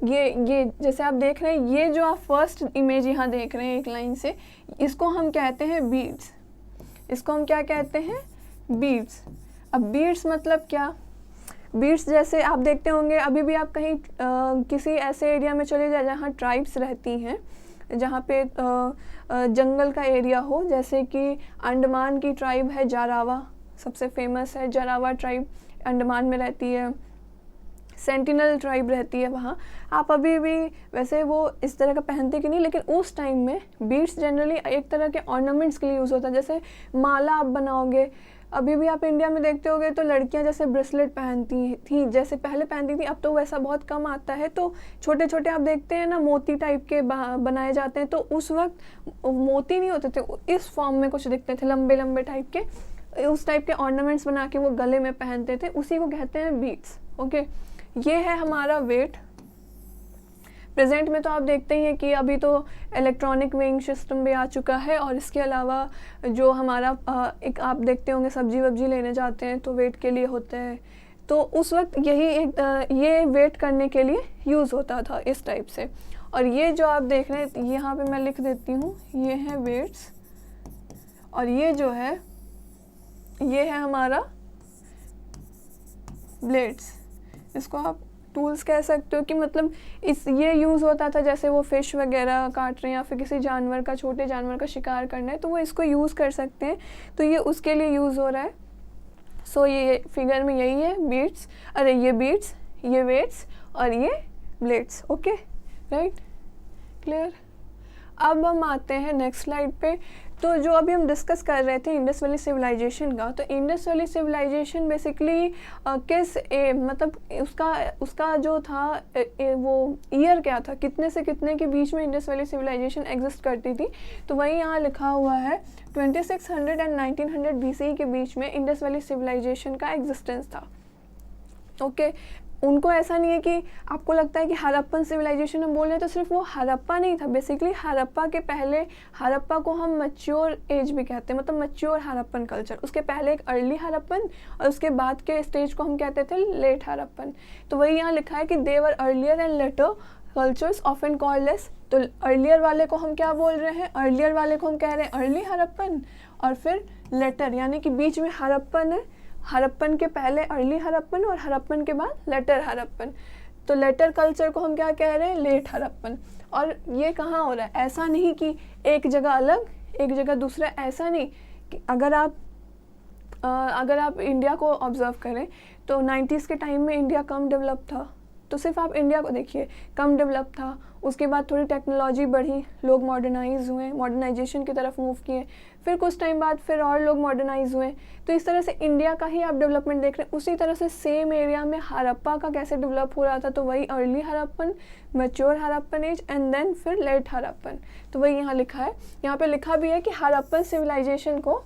ये जैसे आप देख रहे हैं, ये जो आप फर्स्ट इमेज यहाँ देख रहे हैं एक लाइन से, इसको हम कहते हैं बीड्स। इसको हम क्या कहते हैं, बीड्स। अब बीड्स मतलब क्या, बीड्स जैसे आप देखते होंगे, अभी भी आप कहीं किसी ऐसे एरिया में चले जाए जहाँ ट्राइब्स रहती हैं, जहाँ पे जंगल का एरिया हो, जैसे कि अंडमान की ट्राइब है जारावा, सबसे फेमस है जारावा ट्राइब, अंडमान में रहती है। सेंटिनल ट्राइब रहती है वहाँ। आप अभी भी वैसे वो इस तरह का पहनते कि नहीं, लेकिन उस टाइम में बीड्स जनरली एक तरह के ऑर्नामेंट्स के लिए यूज़ होता है। जैसे माला आप बनाओगे, अभी भी आप इंडिया में देखते होगे तो लड़कियां जैसे ब्रेसलेट पहनती थी, जैसे पहले पहनती थी, अब तो वैसा बहुत कम आता है। तो छोटे छोटे आप देखते हैं ना मोती टाइप के बनाए जाते हैं, तो उस वक्त मोती नहीं होते थे, इस फॉर्म में कुछ दिखते थे, लंबे लंबे टाइप के, उस टाइप के ऑर्नामेंट्स बना के वो गले में पहनते थे, उसी को कहते हैं बीड्स। ओके, ये है हमारा वेट। प्रेजेंट में तो आप देखते ही हैं कि अभी तो इलेक्ट्रॉनिक वेइंग सिस्टम भी आ चुका है, और इसके अलावा जो हमारा एक आप देखते होंगे सब्जी वब्जी लेने जाते हैं तो वेट के लिए होते हैं, तो उस वक्त यही एक ये वेट करने के लिए यूज़ होता था इस टाइप से। और ये जो आप देख रहे हैं यहाँ पे मैं लिख देती हूँ, ये है वेट्स, और ये जो है ये है हमारा ब्लेड्स। इसको आप टूल्स कह सकते हो कि मतलब ये यूज़ होता था, जैसे वो फिश वगैरह काट रहे हैं या फिर किसी जानवर का, छोटे जानवर का शिकार करना है तो वो इसको यूज़ कर सकते हैं, तो ये उसके लिए यूज़ हो रहा है। सो ये फिगर में यही है बीड्स, अरे ये बीड्स, ये वेट्स और ये ब्लेड्स। Okay, right, clear. अब हम आते हैं नेक्स्ट स्लाइड पे। तो जो अभी हम डिस्कस कर रहे थे इंडस वैली सिविलाइजेशन का, तो इंडस वैली सिविलाइजेशन बेसिकली मतलब उसका जो था वो ईयर क्या था, कितने से कितने के बीच में इंडस वैली सिविलाइजेशन एग्जिस्ट करती थी, तो वही यहाँ लिखा हुआ है 2600 एंड 1900 BCE के बीच में इंडस वैली सिविलाइजेशन का एग्जिस्टेंस था। ओके, उनको ऐसा नहीं है कि आपको लगता है कि हड़प्पन सिविलाइजेशन हम बोल रहे हैं तो सिर्फ वो हड़प्पा नहीं था, बेसिकली हड़प्पा के पहले, हड़प्पा को हम मैच्योर एज भी कहते हैं, मतलब मैच्योर हड़प्पन कल्चर, उसके पहले एक अर्ली हड़प्पन और उसके बाद के स्टेज को हम कहते थे लेट हड़प्पन। तो वही यहाँ लिखा है कि they were earlier and later cultures often called as, तो अर्लियर वाले को हम क्या बोल रहे हैं, अर्लियर वाले को हम कह रहे हैं अर्ली हड़प्पन, और फिर लेटर यानी कि बीच में हड़प्पन है, हड़प्पन के पहले अर्ली हड़प्पन और हड़प्पन के बाद लेटर हड़प्पन, तो लेटर कल्चर को हम क्या कह रहे हैं, लेट हड़प्पन। और ये कहाँ हो रहा है, ऐसा नहीं कि एक जगह अलग एक जगह दूसरा, ऐसा नहीं कि अगर आप इंडिया को ऑब्जर्व करें तो 90s के टाइम में इंडिया कम डेवलप था, तो सिर्फ आप इंडिया को देखिए, कम डेवलप था, उसके बाद थोड़ी टेक्नोलॉजी बढ़ी, लोग मॉडर्नाइज हुए, मॉडर्नाइजेशन की तरफ मूव किए, फिर कुछ टाइम बाद फिर और लोग मॉडर्नाइज हुए, तो इस तरह से इंडिया का ही आप डेवलपमेंट देख रहे हैं। उसी तरह से सेम एरिया में हड़प्पा का कैसे डेवलप हो रहा था, तो वही early Harappan, mature Harappan age and then फिर लेट हड़प्पन, तो वही यहाँ लिखा है। यहाँ पे लिखा भी है कि हड़प्पन सिविलाइजेशन को,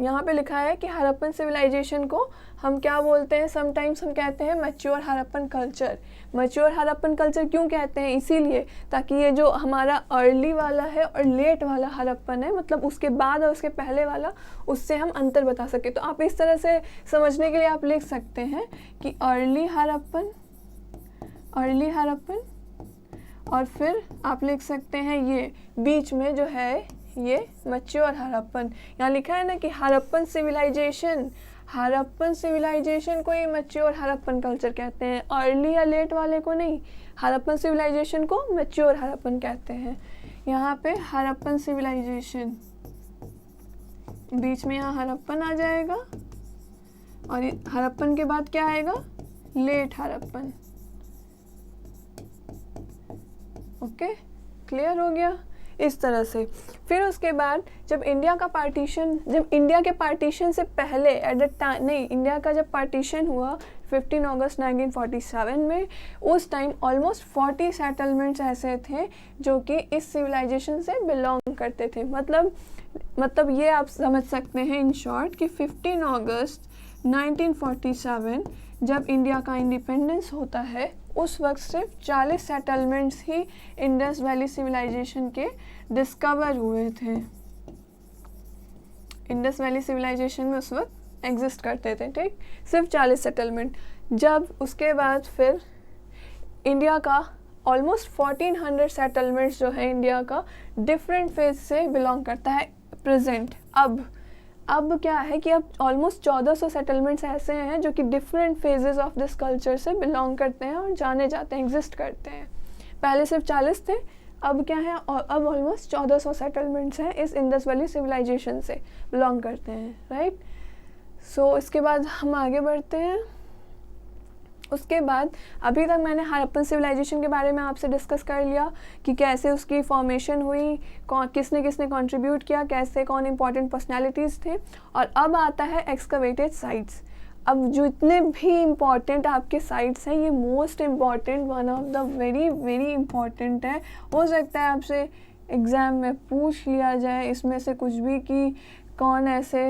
यहाँ पे लिखा है कि हड़प्पन सिविलाइजेशन को हम क्या बोलते हैं, समटाइम्स हम कहते हैं mature Harappan culture. Mature Harappan culture क्यों कहते हैं, इसीलिए ताकि ये जो हमारा अर्ली वाला है और लेट वाला हड़प्पन है, मतलब उसके बाद और उसके पहले वाला, उससे हम अंतर बता सके। तो आप इस तरह से समझने के लिए आप लिख सकते हैं कि अर्ली हड़प्पन और फिर आप लिख सकते हैं ये बीच में जो है ये मैच्योर हड़प्पन। यहाँ लिखा है ना कि हड़प्पन सिविलाइजेशन को ये मैच्योर हड़प्पन कल्चर कहते हैं, अर्ली या लेट वाले को नहीं, हड़प्पन सिविलाइजेशन को मैच्योर हड़प्पन कहते हैं। यहाँ पे हड़प्पन सिविलाइजेशन, बीच में यहाँ हड़प्पन आ जाएगा और हड़प्पन के बाद क्या आएगा, लेट हड़प्पन। इस क्लियर हो गया इस तरह से। फिर उसके बाद जब इंडिया के पार्टीशन से पहले इंडिया का जब पार्टीशन हुआ 15 अगस्त 1947 में, उस टाइम ऑलमोस्ट 40 सेटलमेंट्स ऐसे थे जो कि इस सिविलाइजेशन से बिलोंग करते थे। मतलब ये आप समझ सकते हैं इन शॉर्ट कि 15 अगस्त 1947 जब इंडिया का इंडिपेंडेंस होता है, उस वक्त सिर्फ 40 सेटलमेंट्स ही इंडस वैली सिविलाइजेशन के डिस्कवर हुए थे। इंडस वैली सिविलाइजेशन में उस वक्त एग्जिस्ट करते थे, ठीक, सिर्फ 40 सेटलमेंट। जब उसके बाद फिर इंडिया का ऑलमोस्ट 1400 सेटलमेंट्स जो है इंडिया का डिफरेंट फेज से बिलोंग करता है प्रेजेंट। अब क्या है कि अब ऑलमोस्ट 1400 सेटलमेंट्स ऐसे हैं जो कि different phases of this culture से बिलोंग करते हैं और जाने जाते हैं, एग्जिस्ट करते हैं। पहले सिर्फ 40 थे, अब क्या है, अब ऑलमोस्ट 1400 सेटलमेंट्स हैं इस इंडस वैली सिविलाइजेशन से बिलोंग करते हैं, राइट। सो इसके बाद हम आगे बढ़ते हैं। उसके बाद अभी तक मैंने हड़प्पन सिविलाइजेशन के बारे में आपसे डिस्कस कर लिया कि कैसे उसकी फॉर्मेशन हुई, किसने किसने कंट्रीब्यूट किया, कैसे कौन इंपॉर्टेंट पर्सनालिटीज़ थे। और अब आता है एक्सकवेटेड साइट्स। अब जो इतने भी इम्पॉर्टेंट आपके साइट्स हैं, ये most important, one of the very very important है। हो सकता है आपसे एग्ज़ाम में पूछ लिया जाए इसमें से कुछ भी कि कौन ऐसे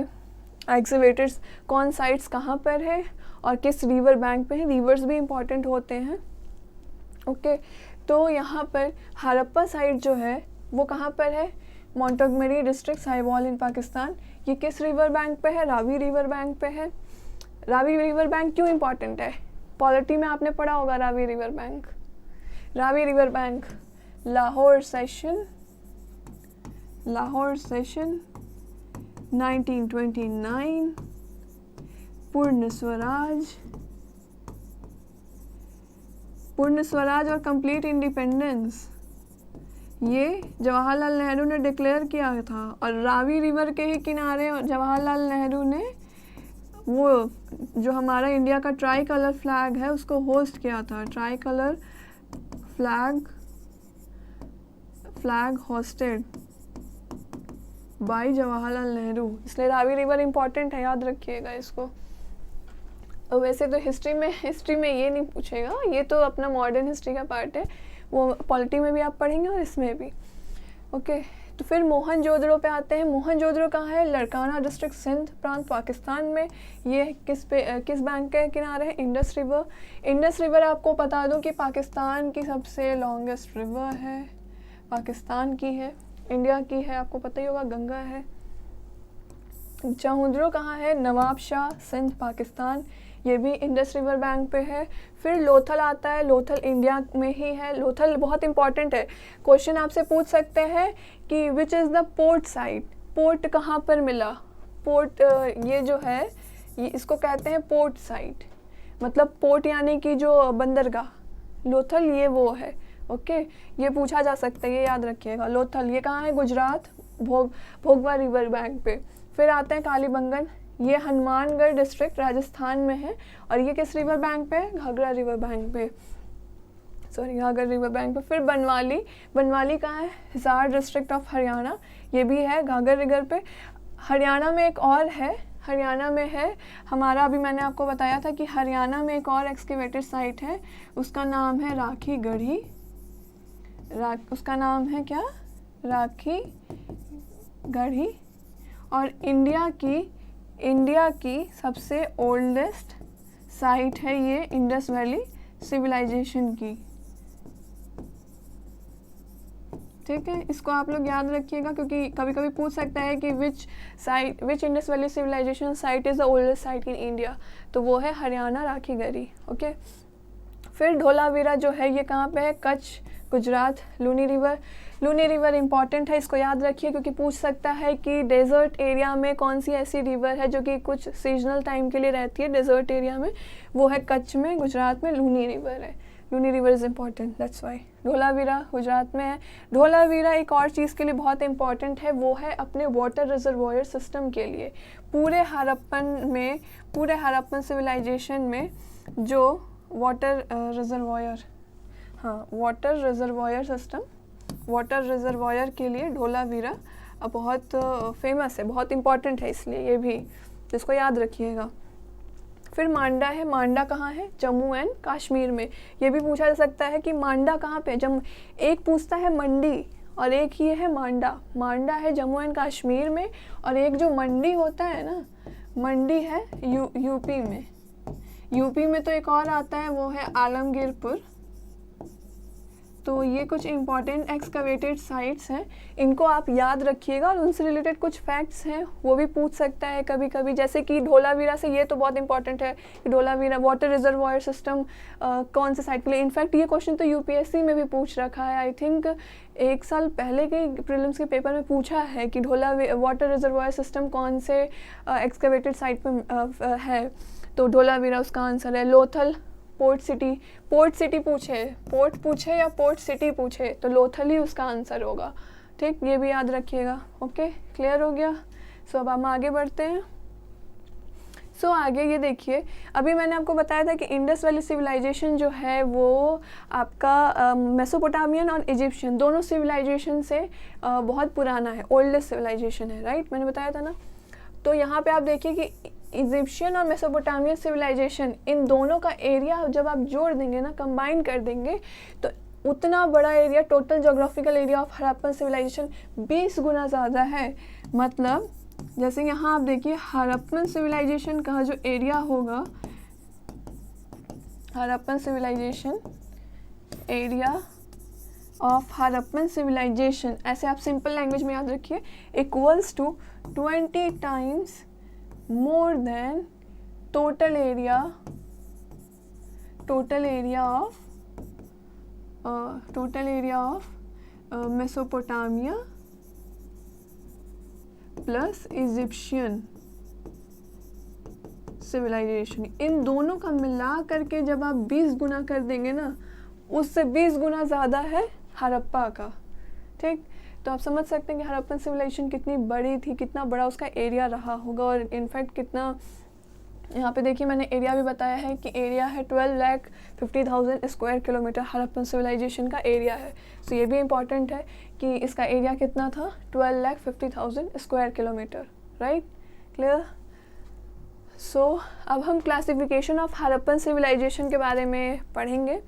एक्सकवेटर्स, कौन साइट्स कहाँ पर है और किस रिवर बैंक पे है। रिवर्स भी इम्पॉर्टेंट होते हैं। ओके, तो यहाँ पर हड़प्पा साइट जो है वो कहाँ पर है? Montgomery district, Sahiwal in Pakistan. ये किस रिवर बैंक पे है? रावी रिवर बैंक पे है। रावी रिवर बैंक क्यों इम्पॉर्टेंट है? पॉलिटी में आपने पढ़ा होगा Ravi river bank. Ravi river bank Lahore session 1929, पूर्ण स्वराज और कंप्लीट इंडिपेंडेंस, ये जवाहरलाल नेहरू ने डिक्लेयर किया था। और रावी रिवर के ही किनारे जवाहरलाल नेहरू ने वो जो हमारा इंडिया का ट्राई कलर फ्लैग है उसको होस्ट किया था। Try colour flag hosted by Jawaharlal Nehru, इसलिए रावी रिवर इम्पॉर्टेंट है, याद रखिएगा इसको। और वैसे तो हिस्ट्री में ये नहीं पूछेगा, ये तो अपना मॉडर्न हिस्ट्री का पार्ट है, वो पॉलिटी में भी आप पढ़ेंगे और इसमें भी। ओके, तो फिर मोहनजोदड़ो पे आते हैं। मोहनजोदड़ो कहाँ है? लड़काना डिस्ट्रिक्ट, सिंध प्रांत, पाकिस्तान में। ये किस बैंक के किनारे है? Indus river. इंडस रिवर आपको बता दूं कि पाकिस्तान की सबसे लॉन्गेस्ट रिवर है, पाकिस्तान की है, इंडिया की है, आपको पता ही होगा, गंगा है। चौहद्रो कहाँ है? नवाब शाह, सिंध, पाकिस्तान। ये भी इंडस रिवर बैंक पे है। फिर लोथल आता है, लोथल इंडिया में ही है। लोथल बहुत इंपॉर्टेंट है, क्वेश्चन आपसे पूछ सकते हैं कि which is the port site, port कहाँ पर मिला? पोर्ट ये जो है ये इसको कहते हैं पोर्ट साइट, मतलब पोर्ट यानी कि जो बंदरगाह, लोथल ये वो है। ओके, ये पूछा जा सकता है, ये याद रखिएगा। लोथल ये कहाँ है? गुजरात, भोगवा रिवर बैंक पे। फिर आते हैं कालीबंगन, ये हनुमानगढ़ डिस्ट्रिक्ट राजस्थान में है। और ये किस रिवर बैंक पे है? घाघरा रिवर बैंक पे, घाघरा रिवर बैंक पे। फिर बनवाली कहाँ है? हिसार डिस्ट्रिक्ट ऑफ हरियाणा, ये भी है घाघरा रिवर पे। हरियाणा में एक और है, हरियाणा में है हमारा, अभी मैंने आपको बताया था कि हरियाणा में एक और एक्सकेवेटेड साइट है, उसका नाम है राखी गढ़ी। उसका नाम है क्या? राखी गढ़ी। और इंडिया की सबसे ओल्डेस्ट साइट है ये इंडस वैली सिविलाइजेशन की। ठीक है, इसको आप लोग याद रखिएगा क्योंकि कभी कभी पूछ सकता है कि which Indus valley civilisation site is the oldest site in India, तो वो है हरियाणा राखी गढ़ी। ओके, फिर धोलावीरा जो है ये कहाँ पे है? कच्छ, गुजरात। लूनी रिवर इंपॉर्टेंट है, इसको याद रखिए क्योंकि पूछ सकता है कि डेजर्ट एरिया में कौन सी ऐसी रिवर है जो कि कुछ सीजनल टाइम के लिए रहती है डेजर्ट एरिया में, वो है कच्छ में, गुजरात में लूनी रिवर है। Luni river is important, that's why. Dholavira Gujarat में है। धोलावीरा एक और चीज़ के लिए बहुत इंपॉर्टेंट है, वो है अपने वाटर रिजर्वॉयर सिस्टम के लिए। पूरे हड़प्पन सिविलाइजेशन में जो water reservoir system, water reservoir के लिए धोलावीरा बहुत फेमस है, बहुत इम्पॉर्टेंट है, इसलिए ये भी इसको याद रखिएगा। फिर मांडा है, मांडा कहाँ है? जम्मू एंड कश्मीर में। ये भी पूछा जा सकता है कि मांडा कहाँ पे? एक पूछता है मंडी और एक ये है मांडा। मांडा है जम्मू एंड कश्मीर में, और एक जो मंडी होता है ना, मंडी है यूपी में। यूपी में तो एक और आता है, वो है आलमगीरपुर। तो ये कुछ इम्पॉर्टेंट एक्सकवेटेड साइट्स हैं, इनको आप याद रखिएगा। और उनसे रिलेटेड कुछ फैक्ट्स हैं वो भी पूछ सकता है कभी कभी, जैसे कि धोलावीरा से, ये तो बहुत इंपॉर्टेंट है कि धोलावीरा वाटर रिजर्वॉयर सिस्टम कौन से साइट के लिए। इनफैक्ट ये क्वेश्चन तो यूपीएससी में भी पूछ रखा है, आई थिंक 1 साल पहले के प्रीलिम्स के पेपर में पूछा है कि वाटर रिजर्वॉयर सिस्टम कौन से एक्सकवेटेड साइट पर है, तो धोलावीरा उसका आंसर है। लोथल पोर्ट सिटी पूछे, पोर्ट पूछे या पोर्ट सिटी पूछे तो लोथल ही उसका आंसर होगा। ठीक, ये भी याद रखिएगा। ओके, क्लियर हो गया। सो अब हम आगे बढ़ते हैं। सो आगे ये देखिए, अभी मैंने आपको बताया था कि इंडस वैली सिविलाइजेशन जो है वो आपका मेसोपोटामियन और इजिप्शियन दोनों सिविलाइजेशन से बहुत पुराना है, ओल्डेस्ट सिविलाइजेशन है, राइट, मैंने बताया था ना। तो यहाँ पे आप देखिए कि इजिप्शियन और मेसोपोटामियन सिविलाइजेशन, इन दोनों का एरिया जब आप जोड़ देंगे ना, कंबाइन कर देंगे, तो उतना बड़ा area, total geographical area of Harappan civilisation 20 गुना ज़्यादा है। मतलब जैसे यहाँ आप देखिए हड़प्पन सिविलाइजेशन का जो एरिया होगा, Harappan civilisation, area of Harappan civilisation, ऐसे आप सिंपल लैंग्वेज में याद रखिए, equals to 20 times more than total area of Mesopotamia plus Egyptian civilisation. इन दोनों का मिला करके जब आप 20 गुना कर देंगे ना, उससे 20 गुना ज़्यादा है हड़प्पा का, ठीक। तो आप समझ सकते हैं कि हड़प्पन सिविलाइजेशन कितनी बड़ी थी, कितना बड़ा उसका एरिया रहा होगा, और इनफैक्ट कितना, यहाँ पे देखिए मैंने एरिया भी बताया है कि एरिया है 12,50,000 स्क्वायर किलोमीटर, हड़प्पन सिविलाइजेशन का एरिया है। सो ये भी इम्पॉर्टेंट है कि इसका एरिया कितना था, 12,50,000 स्क्वायर किलोमीटर, राइट, क्लियर। सो अब हम क्लासिफिकेशन ऑफ हड़प्पन सिविलाइजेशन के बारे में पढ़ेंगे।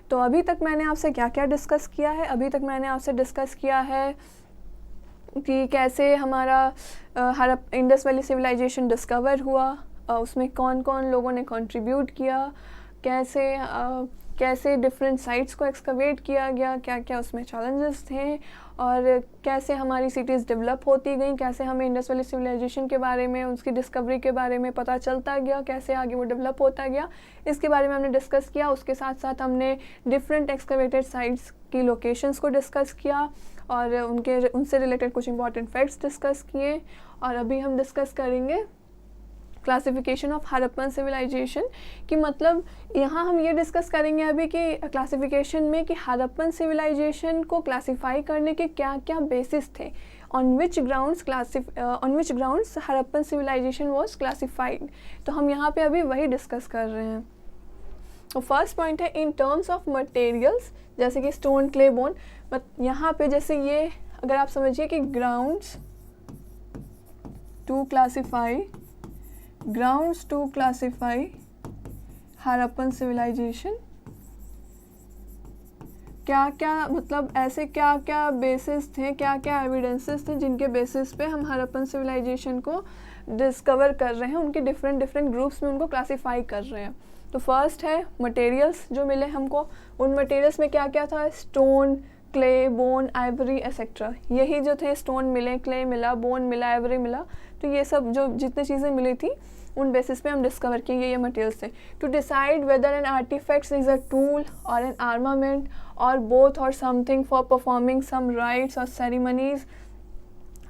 तो अभी तक मैंने आपसे क्या क्या डिस्कस किया है, अभी तक मैंने आपसे डिस्कस किया है कि कैसे हमारा इंडस वैली सिविलाइजेशन डिस्कवर हुआ, उसमें कौन कौन लोगों ने कंट्रीब्यूट किया, कैसे डिफरेंट साइट्स को एक्सकवेट किया गया, क्या क्या उसमें चैलेंजेस थे, और कैसे हमारी सिटीज़ डेवलप होती गई, कैसे हमें इंडस वैली सिविलाइजेशन के बारे में, उसकी डिस्कवरी के बारे में पता चलता गया, कैसे आगे वो डेवलप होता गया, इसके बारे में हमने डिस्कस किया। उसके साथ साथ हमने डिफरेंट एक्सकवेटेड साइट्स की लोकेशंस को डिस्कस किया और उनसे रिलेटेड कुछ इंपॉर्टेंट फैक्ट्स डिस्कस किए। और अभी हम डिस्कस करेंगे क्लासिफिकेशन ऑफ हड़प्पन सिविलाइजेशन की, मतलब यहाँ हम ये डिस्कस करेंगे अभी कि क्लासिफिकेशन में कि हड़प्पन सिविलाइजेशन को क्लासिफाई करने के क्या क्या बेसिस थे, on which grounds Harappan civilisation was classified. तो हम यहाँ पे अभी वही डिस्कस कर रहे हैं। तो फर्स्ट पॉइंट है इन टर्म्स ऑफ मटेरियल्स, जैसे कि स्टोन, क्ले, बोन। यहाँ पे जैसे ये अगर आप समझिए कि grounds to classify Harappan civilisation, क्या क्या, मतलब ऐसे क्या क्या बेसिस थे, क्या क्या एविडेंसेस थे जिनके बेसिस पे हम हड़प्पन सिविलाइजेशन को डिस्कवर कर रहे हैं, उनके डिफरेंट ग्रुप्स में उनको क्लासिफाई कर रहे हैं। तो फर्स्ट है मटेरियल्स जो मिले हमको, उन मटेरियल्स में क्या क्या था, stone, clay, bone, Ivory etcetera, यही जो थे, स्टोन मिले, क्ले मिला, बोन मिला, आइवरी मिला, तो ये सब जो जितनी चीज़ें मिली थी उन बेसिस पे हम डिस्कवर किए ये मटेरियल्स थे। To decide whether an artefacts is a tool or an armament or both or something for performing some rites or ceremonies,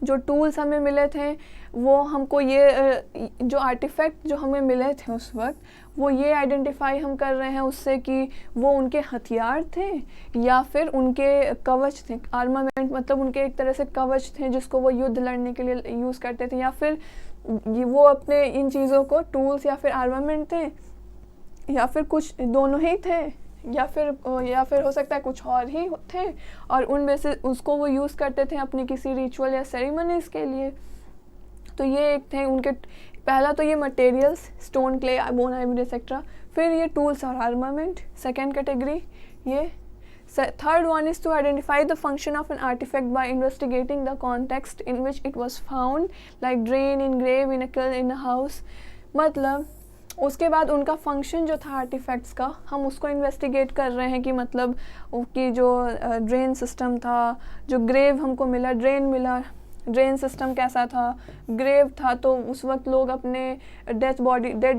जो टूल्स हमें मिले थे वो हमको ये जो आर्टिफैक्ट जो हमें मिले थे उस वक्त, वो ये आइडेंटिफाई हम कर रहे हैं उससे कि वो उनके हथियार थे या फिर उनके कवच थे। आर्मामेंट मतलब उनके एक तरह से कवच थे जिसको वो युद्ध लड़ने के लिए यूज़ करते थे, या फिर वो अपने इन चीज़ों को टूल्स या फिर आर्मामेंट थे, या फिर कुछ दोनों ही थे, या फिर हो सकता है कुछ और ही थे, और उन में से उसको वो यूज़ करते थे अपनी किसी रिचुअल या सेरेमनीज़ के लिए। तो ये एक थे उनके, पहला तो ये materials, stone, clay, bone, Ivory etcetera, फिर ये टूल्स और आर्मामेंट, सेकेंड कैटेगरी ये। Third one is to identify the function of an artifact by investigating the context in which it was found, like drain, engrave, in a kiln, in a house। मतलब उसके बाद उनका फंक्शन जो था आर्टिफैक्ट्स का, हम उसको इन्वेस्टिगेट कर रहे हैं कि मतलब उसकी जो ड्रेन सिस्टम था, जो ग्रेव हमको मिला, ड्रेन सिस्टम कैसा था, ग्रेव था तो उस वक्त लोग अपने डेड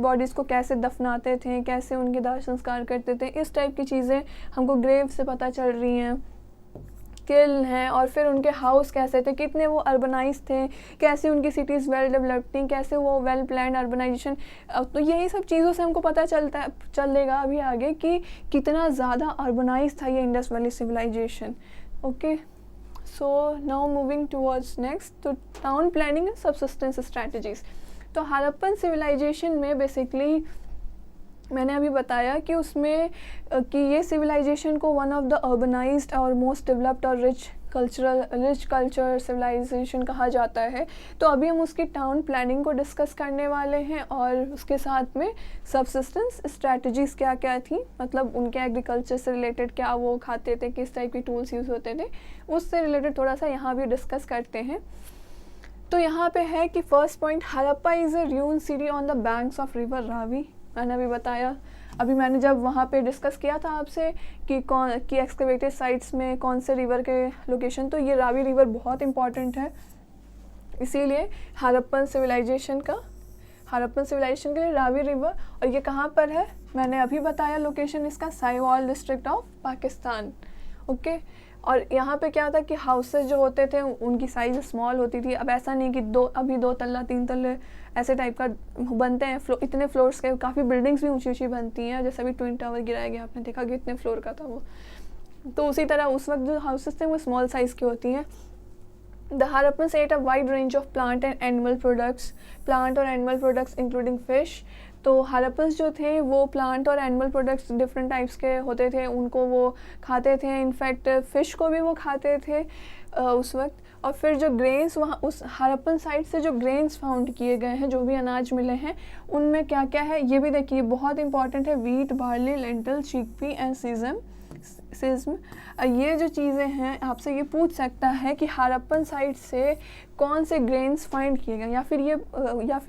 बॉडीज़ को कैसे दफनाते थे, कैसे उनके दाह संस्कार करते थे, इस टाइप की चीज़ें हमको ग्रेव से पता चल रही हैं। किल्न है, और फिर उनके हाउस कैसे थे, कितने वो अर्बनाइज थे, कैसे उनकी सिटीज़ वेल डेवलप्ड थी, कैसे वो वेल प्लान्ड अर्बनाइजेशन। तो यही सब चीज़ों से हमको पता चलेगा अभी आगे कि कितना ज़्यादा अर्बनाइज था ये Indus valley civilisation. Okay, so now moving towards next, तो town planning and subsistence strategies. तो हड़प्पन सिविलाइजेशन में बेसिकली मैंने अभी बताया कि उसमें कि ये सिविलाइजेशन को वन ऑफ द अर्बनाइज्ड और मोस्ट डेवलप्ड और रिच कल्चर सिविलाइजेशन कहा जाता है। तो अभी हम उसकी टाउन प्लानिंग को डिस्कस करने वाले हैं और उसके साथ में सबसिस्टेंस स्ट्रैटेजीज़ क्या क्या थी, मतलब उनके एग्रीकल्चर से रिलेटेड क्या वो खाते थे, किस टाइप के टूल्स यूज़ होते थे, उससे रिलेटेड थोड़ा सा यहाँ भी डिस्कस करते हैं। तो यहाँ पे है कि first point, Harappa is a ruin city on the banks of river Ravi. मैंने अभी बताया, अभी मैंने जब वहाँ पे डिस्कस किया था आपसे कि कौन की एक्सकवेटेड साइट्स में कौन से रिवर के लोकेशन, तो ये रावी रिवर बहुत इंपॉर्टेंट है, इसीलिए हड़प्पन सिविलाइजेशन के लिए रावी रिवर। और ये कहाँ पर है, मैंने अभी बताया लोकेशन इसका, Sahiwal district of Pakistan. Okay, और यहाँ पे क्या था कि हाउसेस जो होते थे उनकी साइज़ स्मॉल होती थी। अब ऐसा नहीं कि अभी 2 तल्ला 3 तल्ले ऐसे टाइप का बनते हैं, इतने फ्लोर्स के, काफ़ी बिल्डिंग्स भी ऊंची ऊंची बनती हैं, जैसे अभी ट्विन टावर गिराया गया, आपने देखा कि इतने फ्लोर का था वो। तो उसी तरह उस वक्त जो हाउसेस थे वो स्मॉल साइज़ की होती हैं। The Harappans at a wide range of plant और एनिमल प्रोडक्ट्स इंक्लूडिंग फिश। तो हड़प्पन्स जो थे वो प्लांट और एनिमल प्रोडक्ट्स डिफरेंट टाइप्स के होते थे, उनको वो खाते थे, इनफैक्ट फ़िश को भी वो खाते थे उस वक्त। और फिर जो ग्रेन्स वहाँ उस हड़प्पन साइट से जो ग्रेन्स फाउंड किए गए हैं, जो भी अनाज मिले हैं, उनमें क्या क्या है ये भी देखिए, बहुत इंपॉर्टेंट है। Wheat, barley, lentil, chickpea and sesame. ये जो चीज़ें हैं आपसे ये पूछ सकता है कि हड़प्पन साइट से कौन से ग्रेन्स फाइंड किए गए, या फिर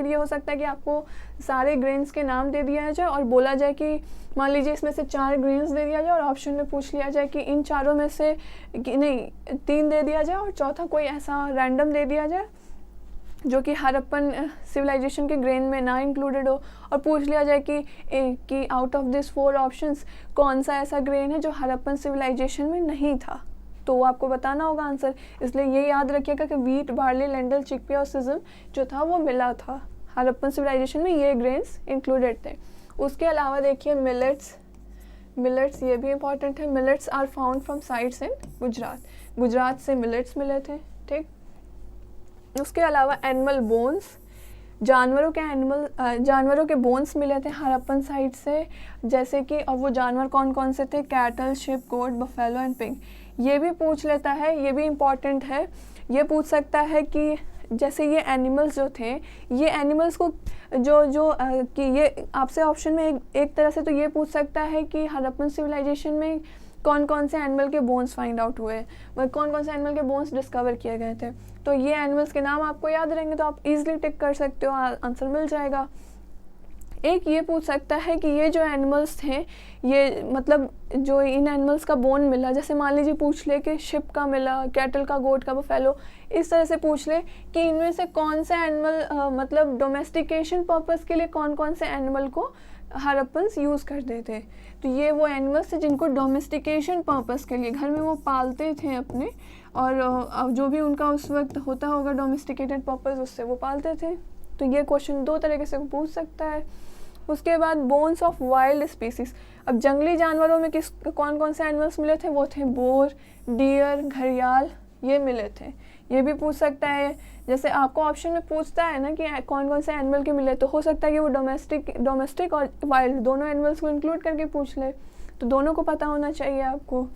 ये हो सकता है कि आपको सारे ग्रेन्स के नाम दे दिया जाए और बोला जाए कि मान लीजिए इसमें से 4 ग्रेन्स दे दिया जाए और ऑप्शन में पूछ लिया जाए कि इन चारों में से नहीं 3 दे दिया जाए और चौथा कोई ऐसा रैंडम दे दिया जाए जो कि हड़प्पन सिविलाइजेशन के ग्रेन में ना इंक्लूडेड हो, और पूछ लिया जाए कि आउट ऑफ दिस 4 ऑप्शंस कौन सा ऐसा ग्रेन है जो हड़प्पन सिविलाइजेशन में नहीं था, तो वो आपको बताना होगा आंसर। इसलिए ये याद रखिएगा कि वीट, बार्ली, लेंटिल, चिकपी और सिज़म जो था वो मिला था, हड़प्पन सिविलाइजेशन में ये ग्रेन्स इंक्लूडेड थे। उसके अलावा देखिए मिलेट्स ये भी इंपॉर्टेंट है। Millets are found from sites in Gujarat से मिलेट्स मिले थे, ठीक। उसके अलावा एनिमल बोन्स, जानवरों के बोन्स मिले थे हड़प्पन साइट से, जैसे कि, और वो जानवर कौन कौन से थे, cattle, sheep, goat, buffalo and pig. ये भी पूछ लेता है, ये भी इम्पॉर्टेंट है। ये पूछ सकता है कि जैसे ये एनिमल्स जो थे, ये एनिमल्स को कि ये आपसे ऑप्शन में एक तरह से तो ये पूछ सकता है कि हड़प्पन सिविलाइजेशन में कौन कौन से एनिमल के बोन्स फाइंड आउट हुए, कौन कौन से एनिमल के बोन्स डिस्कवर किए गए थे। तो ये एनिमल्स के नाम आपको याद रहेंगे तो आप इजीली टिक कर सकते हो, आंसर मिल जाएगा। एक ये पूछ सकता है कि ये जो एनिमल्स थे, ये मतलब जो इन एनिमल्स का बोन मिला, जैसे मान लीजिए पूछ ले कि शिप का मिला, कैटल का, गोट का, बफेलो, इस तरह से पूछ ले कि इनमें से कौन से एनिमल मतलब डोमेस्टिकेशन पर्पस के लिए कौन कौन से एनिमल को हड़प्पन्स यूज़ करते थे। तो ये वो एनिमल्स थे जिनको डोमेस्टिकेशन पर्पस के लिए घर में वो पालते थे अपने, और जो भी उनका उस वक्त होता होगा डोमेस्टिकेटेड पर्पस, उससे वो पालते थे। तो ये क्वेश्चन 2 तरीके से पूछ सकता है। उसके बाद बोन्स ऑफ वाइल्ड स्पीसीज, अब जंगली जानवरों में कौन कौन से एनिमल्स मिले थे, वो थे बोर, डियर, घड़ियाल, ये मिले थे। ये भी पूछ सकता है, जैसे आपको ऑप्शन में पूछता है ना कि कौन कौन से एनिमल के मिले, तो हो सकता है कि वो डोमेस्टिक और वाइल्ड दोनों एनिमल्स को इंक्लूड करके पूछ ले, तो दोनों को पता होना चाहिए आपको।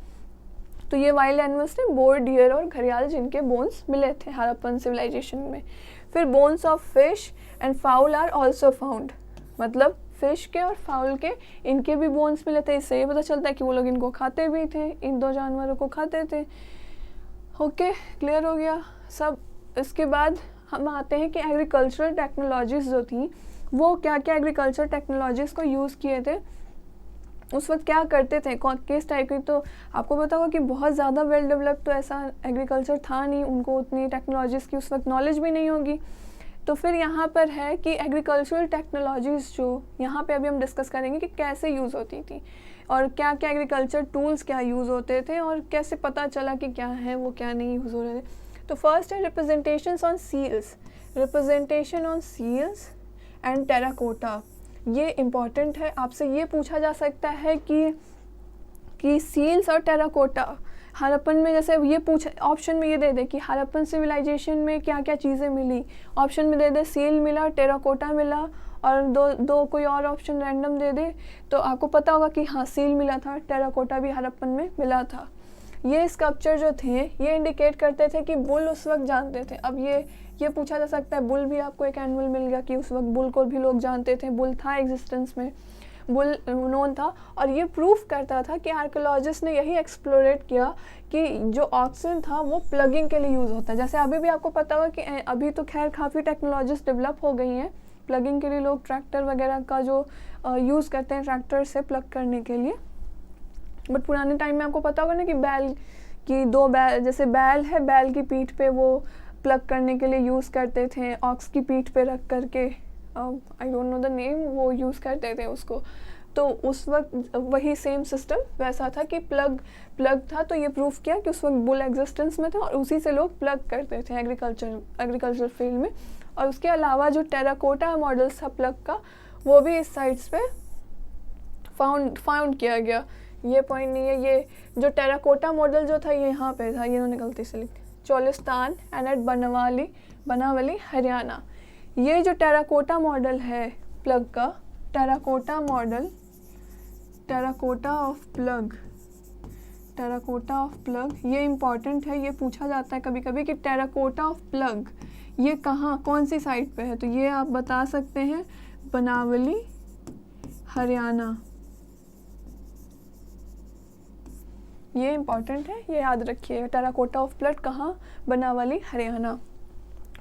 तो ये वाइल्ड एनिमल्स थे, बोर, डियर और घड़ियाल, जिनके बोन्स मिले थे हड़प्पन सिविलाइजेशन में। फिर bones of fish and fowl are also found, मतलब फिश के और फाउल के, इनके भी बोन्स मिले थे। इससे ये पता चलता है कि वो लोग इनको खाते भी थे, इन 2 जानवरों को खाते थे। ओके, क्लियर हो गया सब। इसके बाद हम आते हैं कि एग्रीकल्चरल टेक्नोलॉजीज़ जो थी, वो क्या क्या एग्रीकल्चर टेक्नोलॉजीज़ को यूज़ किए थे, उस वक्त क्या करते थे, किस टाइप की। तो आपको पता होगा कि बहुत ज़्यादा वेल डेवलप्ड तो ऐसा एग्रीकल्चर था नहीं, उनको उतनी टेक्नोलॉजीज़ की उस वक्त नॉलेज भी नहीं होगी। तो फिर यहाँ पर है कि एग्रीकल्चरल टेक्नोलॉजीज़ जो यहाँ पे अभी हम डिस्कस करेंगे कि कैसे यूज़ होती थी और क्या क्या एग्रीकल्चर टूल्स क्या यूज़ होते थे और कैसे पता चला कि क्या है वो क्या नहीं यूज़ हो रहे थे। तो फर्स्ट है representation on seals and terracotta. ये इम्पॉर्टेंट है, आपसे ये पूछा जा सकता है कि सील्स और टेराकोटा हड़प्पन में जैसे ये पूछ ऑप्शन में ये दे दे कि हड़प्पन सिविलाइजेशन में क्या क्या चीज़ें मिली, ऑप्शन में दे दे सील मिला, टेराकोटा मिला, और दो कोई और ऑप्शन रैंडम दे दे, तो आपको पता होगा कि हाँ सील मिला था, टेराकोटा भी हड़प्पन में मिला था। ये स्कल्पचर जो थे ये इंडिकेट करते थे कि बुल उस वक्त जानते थे। अब ये पूछा जा सकता है, बुल भी आपको एक एनिमल मिल गया कि उस वक्त बुल को भी लोग जानते थे, बुल था एग्जिस्टेंस में, बुल नोन था। और ये प्रूफ करता था कि आर्कियोलॉजिस्ट ने यही एक्सप्लोरेट किया कि जो ऑक्सीजन था वो प्लगिंग के लिए यूज़ होता है। जैसे अभी भी आपको पता होगा कि अभी तो खैर काफ़ी टेक्नोलॉजीज डेवलप हो गई हैं प्लगिंग के लिए, लोग ट्रैक्टर वगैरह का जो यूज़ करते हैं ट्रैक्टर से प्लग करने के लिए। बट पुराने टाइम में आपको पता होगा ना कि बैल की दो बैल, जैसे बैल है, बैल की पीठ पे वो प्लग करने के लिए यूज़ करते थे, ऑक्स की पीठ पे रख करके, I don't know the name, वो यूज़ करते थे उसको। तो उस वक्त वही सेम सिस्टम वैसा था कि प्लग था। तो ये प्रूफ किया कि उस वक्त बुल एग्जिस्टेंस में था और उसी से लोग प्लग करते थे एग्रीकल्चर फील्ड में। और उसके अलावा जो टेराकोटा मॉडल्स था प्लग का, वो भी इस साइट्स पे फाउंड किया गया। ये पॉइंट नहीं है, ये जो टेराकोटा मॉडल जो था ये यहाँ पे था, ये इन्होंने गलती से लिखा, चोलिस्तान एंड एट बनावली हरियाणा। ये जो टेराकोटा मॉडल है प्लग का, terracotta model, terracotta of plug, ये इम्पॉर्टेंट है, ये पूछा जाता है कभी कभी कि टेराकोटा ऑफ प्लग ये कहाँ, कौन सी साइट पे है। तो ये आप बता सकते हैं बनावली हरियाणा, ये इम्पॉर्टेंट है, ये याद रखिए, टेराकोटा ऑफ प्लग कहाँ, बनावली हरियाणा।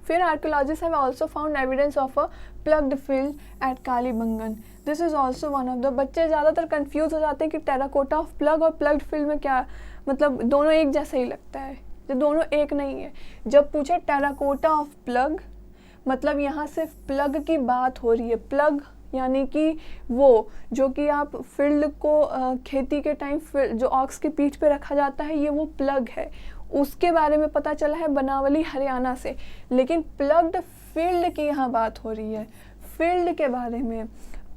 फिर archaeologist have also found evidence of a ploughed field at Kalibangan. This is also one of the, बच्चे ज़्यादातर कंफ्यूज हो जाते हैं कि टेराकोटा ऑफ प्लग और प्लग्ड फील्ड में क्या मतलब, दोनों एक जैसा ही लगता है, जो दोनों एक नहीं है। जब पूछे टेराकोटा ऑफ प्लग, मतलब यहाँ सिर्फ प्लग की बात हो रही है। प्लग यानी कि वो जो कि आप फील्ड को खेती के टाइम जो ऑक्स की पीठ पे रखा जाता है, ये वो प्लग है, उसके बारे में पता चला है बनावली हरियाणा से। लेकिन प्लग्ड फील्ड की यहाँ बात हो रही है, फील्ड के बारे में।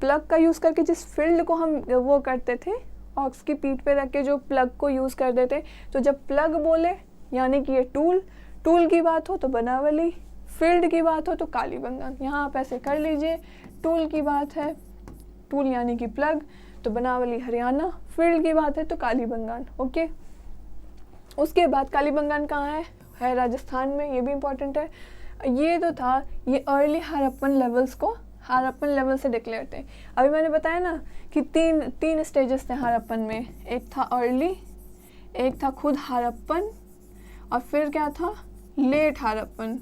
प्लग का यूज़ करके जिस फील्ड को हम वो करते थे, ऑक्स की पीठ पे रख के जो प्लग को यूज़ करते थे, तो जब प्लग बोले यानी कि ये टूल की बात हो तो बनावली, फील्ड की बात हो तो कालीबंगन। यहाँ आप ऐसे कर लीजिए, टूल की बात है, टूल यानी कि प्लग, तो बनावली हरियाणा, फील्ड की बात है तो कालीबंगन। ओके, उसके बाद कालीबंगन कहाँ है राजस्थान में, ये भी इम्पोर्टेंट है। ये तो था, ये अर्ली हड़प्पन लेवल्स को हड़प्पन लेवल से डिक्लेयर थे। अभी मैंने बताया ना कि तीन स्टेजेस थे हड़प्पन में, एक था अर्ली, एक था खुद हड़प्पन, और फिर क्या था लेट हड़प्पन।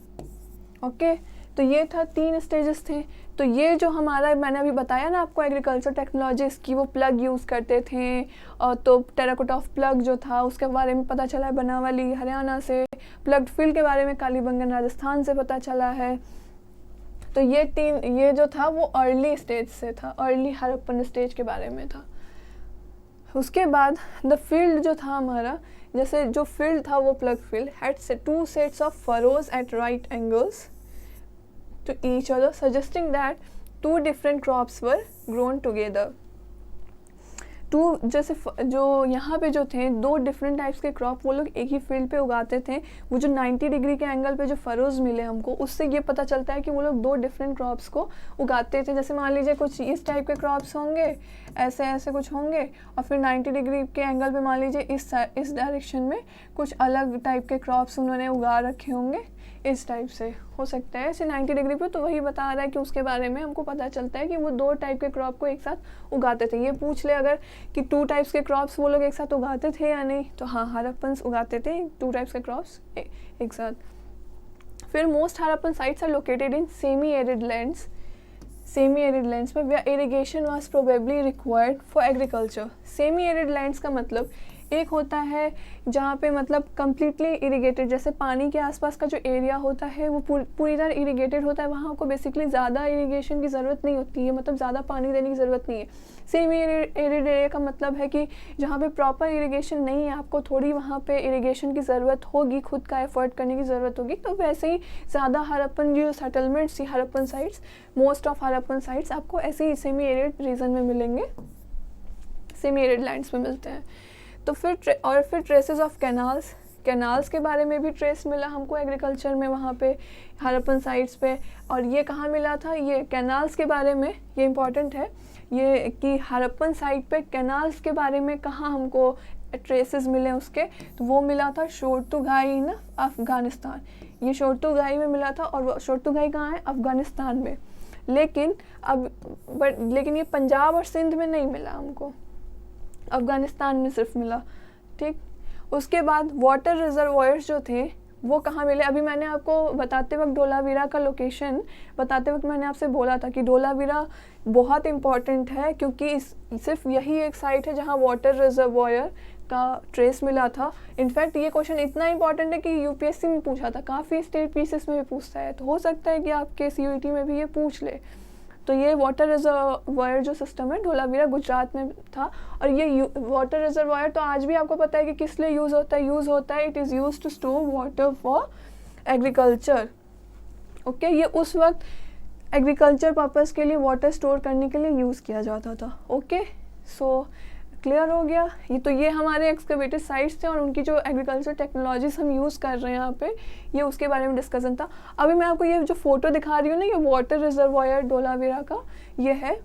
ओके, तो ये था 3 स्टेजेस थे। तो ये जो हमारा मैंने अभी बताया ना आपको एग्रीकल्चर टेक्नोलॉजीज की, वो प्लग यूज़ करते थे, और तो टेराकोटा ऑफ प्लग जो था उसके बारे में पता चला है बनावली हरियाणा से, प्लग्ड फील्ड के बारे में कालीबंगन राजस्थान से पता चला है। तो ये जो था वो अर्ली स्टेज से था, अर्ली हड़प्पन स्टेज के बारे में था। उसके बाद द फील्ड जो था हमारा, जैसे जो फील्ड था वो plough field had 2 sets of furrows at right angles to each other, suggesting that 2 different crops were grown together. जैसे जो यहाँ पे जो थे 2 डिफरेंट टाइप्स के क्रॉप वो लोग एक ही फील्ड पे उगाते थे। वो जो 90 डिग्री के एंगल पे जो फरोज मिले हमको, उससे ये पता चलता है कि वो लोग 2 डिफरेंट क्रॉप्स को उगाते थे। जैसे मान लीजिए कुछ इस टाइप के क्रॉप्स होंगे, ऐसे कुछ होंगे, और फिर 90 डिग्री के एंगल पे मान लीजिए इस डायरेक्शन में कुछ अलग टाइप के क्रॉप्स उन्होंने उगा रखे होंगे, इस टाइप से हो सकता है ऐसे 90 डिग्री पे। तो वही बता रहा है कि उसके बारे में हमको पता चलता है कि वो 2 टाइप के क्रॉप को एक साथ उगाते थे। ये पूछ ले अगर कि 2 टाइप्स के क्रॉप्स वो लोग एक साथ उगाते थे या नहीं, तो हाँ, हड़प्पन्स उगाते थे 2 टाइप्स के क्रॉप्स एक साथ। फिर most Harappan sites are located in semi arid lands में where irrigation was probably required for agriculture. Semi arid lands का मतलब एक होता है जहाँ पे मतलब कम्प्लीटली इरिगेटेड, जैसे पानी के आसपास का जो एरिया होता है वो पूरी तरह इरिगेटेड होता है, वहाँ को बेसिकली ज़्यादा इरिगेशन की ज़रूरत नहीं होती है, मतलब ज़्यादा पानी देने की ज़रूरत नहीं है। सेमी एरिड एरिया का मतलब है कि जहाँ पे प्रॉपर इरिगेशन नहीं है, आपको थोड़ी वहाँ पे इरिगेशन की ज़रूरत होगी, खुद का एफर्ट करने की ज़रूरत होगी। तो वैसे ही ज़्यादा हड़प्पन जो settlements, Harappan sites, most of Harappan sites आपको ऐसे ही सेमी एरिड रीजन में मिलेंगे, सेमी एरिड लैंड्स में मिलते हैं। तो फिर ट्रेसेस ऑफ कैनाल्स के बारे में भी ट्रेस मिला हमको एग्रीकल्चर में वहाँ पे हड़प्पन साइट्स पे। और ये कहाँ मिला था, ये कैनाल्स के बारे में, ये इम्पॉर्टेंट है ये कि हड़प्पन साइट पे कैनाल्स के बारे में कहाँ हमको ट्रेसेस मिले उसके, तो वो मिला था शोर्तुगाई इन अफ़गानिस्तान। ये शोर्तुगाई में मिला था, और वो शोर्तुगाई कहाँ है, अफ़गानिस्तान में। लेकिन ये पंजाब और सिंध में नहीं मिला हमको, अफ़गानिस्तान में सिर्फ मिला, ठीक। उसके बाद वाटर रिजर्वॉयर्स जो थे वो कहाँ मिले, अभी मैंने आपको बताते वक्त धोलावीरा का लोकेशन बताते वक्त मैंने आपसे बोला था कि धोलावीरा बहुत इम्पॉर्टेंट है, क्योंकि सिर्फ यही एक साइट है जहाँ वाटर रिजर्वॉयर का ट्रेस मिला था। इनफैक्ट ये क्वेश्चन इतना इम्पॉर्टेंट है कि यूपीएससी में पूछा था, काफ़ी स्टेट पीसेस में भी पूछता है, तो हो सकता है कि आपके सीयूईटी में भी ये पूछ ले। तो ये वाटर रिजर्वॉयर जो सिस्टम है धोलावीरा गुजरात में था। और ये वाटर रिजर्वॉयर तो आज भी आपको पता है कि किस लिए यूज़ होता है, it is use to store water for agriculture. Okay, ये उस वक्त एग्रीकल्चर पर्पज़ के लिए वाटर स्टोर करने के लिए यूज़ किया जाता था। ओके, सो क्लियर हो गया। ये हमारे एक्सकवेटेड साइट्स थे और उनकी जो एग्रीकल्चर टेक्नोलॉजीज हम यूज़ कर रहे हैं यहाँ पे, ये उसके बारे में डिस्कशन था। अभी मैं आपको ये जो फ़ोटो दिखा रही हूँ ना, ये वाटर रिजर्वॉयर धोलावीरा का ये है।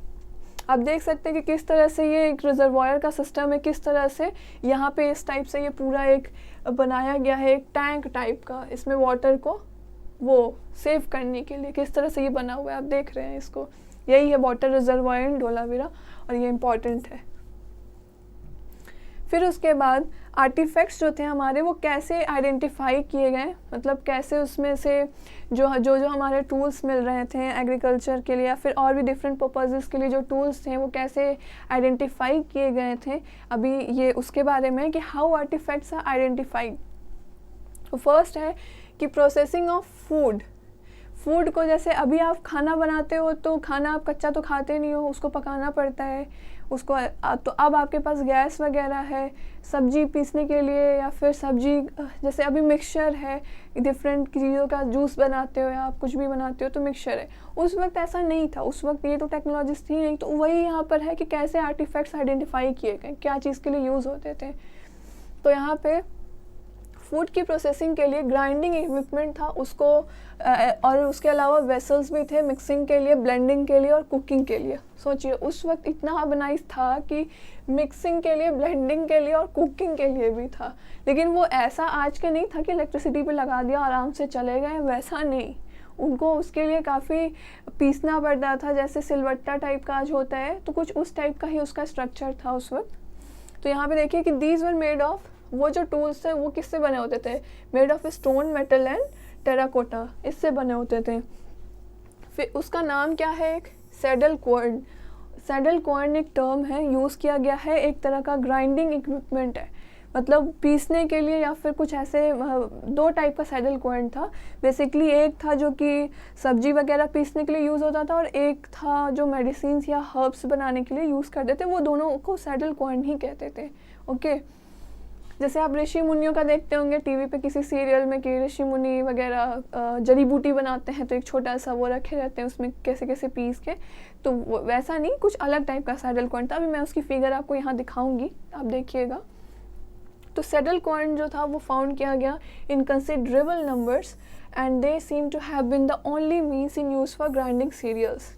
आप देख सकते हैं कि किस तरह से ये एक रिजर्वॉयर का सिस्टम है, किस तरह से यहाँ पे इस टाइप से ये पूरा एक बनाया गया है, एक टैंक टाइप का, इसमें वाटर को वो सेव करने के लिए किस तरह से ये बना हुआ है, आप देख रहे हैं इसको। यही है वाटर रिजर्वॉयर इन धोलावीरा और ये इम्पॉर्टेंट है। फिर उसके बाद आर्टिफैक्ट्स जो थे हमारे, वो कैसे आइडेंटिफाई किए गए, मतलब कैसे उसमें से जो हमारे टूल्स मिल रहे थे एग्रीकल्चर के लिए या फिर और भी डिफरेंट पर्पसेस के लिए जो टूल्स थे वो कैसे आइडेंटिफाई किए गए थे। अभी ये उसके बारे में कि हाउ आर्टिफैक्ट्स आर आइडेंटिफाइड। तो फर्स्ट है कि प्रोसेसिंग ऑफ फूड को, जैसे अभी आप खाना बनाते हो तो खाना आप कच्चा तो खाते नहीं हो, उसको पकाना पड़ता है उसको। तो अब आपके पास गैस वगैरह है सब्जी पीसने के लिए, या फिर सब्जी जैसे अभी मिक्सचर है, डिफरेंट चीज़ों का जूस बनाते हो या आप कुछ भी बनाते हो तो मिक्सचर है। उस वक्त ऐसा नहीं था, उस वक्त ये तो टेक्नोलॉजीज थी नहीं। तो वही यहाँ पर है कि कैसे आर्टिफैक्ट्स आइडेंटिफाई किए गए, क्या चीज़ के लिए यूज़ होते थे। तो यहाँ पे फूड की प्रोसेसिंग के लिए ग्राइंडिंग इक्विपमेंट था उसको, और उसके अलावा वेसल्स भी थे मिक्सिंग के लिए, ब्लेंडिंग के लिए और कुकिंग के लिए। सोचिए उस वक्त इतना ऑर्गेनाइज था कि मिक्सिंग के लिए, ब्लेंडिंग के लिए और कुकिंग के लिए भी था। लेकिन वो ऐसा आज के नहीं था कि इलेक्ट्रिसिटी पे लगा दिया आराम से चले गए, वैसा नहीं। उनको उसके लिए काफ़ी पीसना पड़ता था, जैसे सिलवट्टा टाइप का आज होता है, तो कुछ उस टाइप का ही उसका स्ट्रक्चर था उस वक्त। तो यहाँ पे देखिए कि दीज वर मेड ऑफ, वो जो टूल्स थे वो किससे बने होते थे, made of stone, metal and terracotta, इससे बने होते थे। फिर उसका नाम क्या है, एक सैडल क्वार्न। सैडल क्वार्न एक टर्म है, यूज़ किया गया है, एक तरह का ग्राइंडिंग इक्विपमेंट है, मतलब पीसने के लिए या फिर कुछ ऐसे। दो टाइप का सैडल क्वार्न था बेसिकली, एक था जो कि सब्जी वगैरह पीसने के लिए यूज़ होता था और एक था जो मेडिसिन या हर्ब्स बनाने के लिए यूज़ करते थे, वो दोनों को सैडल क्वार्न ही कहते थे। ओके, जैसे आप ऋषि मुनियों का देखते होंगे टीवी पे किसी सीरियल में कि ऋषि मुनि वगैरह जड़ी बूटी बनाते हैं तो एक छोटा सा वो रखे रहते हैं उसमें कैसे कैसे पीस के, तो वैसा नहीं, कुछ अलग टाइप का सैडल क्वार्न था। अभी मैं उसकी फिगर आपको यहाँ दिखाऊंगी, आप देखिएगा। तो सैडल क्वार्न जो था वो फाउंड किया गया in considerable numbers and they seem to have been the only means in use for grinding cereals.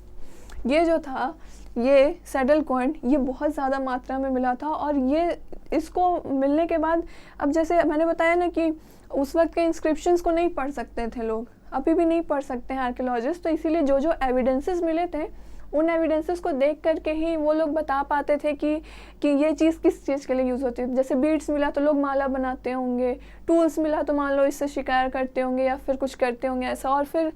ये जो था, ये सैडल क्वार्न ये बहुत ज़्यादा मात्रा में मिला था, और ये इसको मिलने के बाद, अब जैसे मैंने बताया ना कि उस वक्त के इंस्क्रिप्शंस को नहीं पढ़ सकते थे लोग, अभी भी नहीं पढ़ सकते हैं आर्कियोलॉजिस्ट, तो इसीलिए जो जो एविडेंसेस मिले थे उन एविडेंसेस को देख करके ही वो लोग बता पाते थे कि ये चीज़ किस चीज़ के लिए यूज़ होती है। जैसे बीड्स मिला तो लोग माला बनाते होंगे, टूल्स मिला तो मान लो इससे शिकार करते होंगे या फिर कुछ करते होंगे ऐसा, और फिर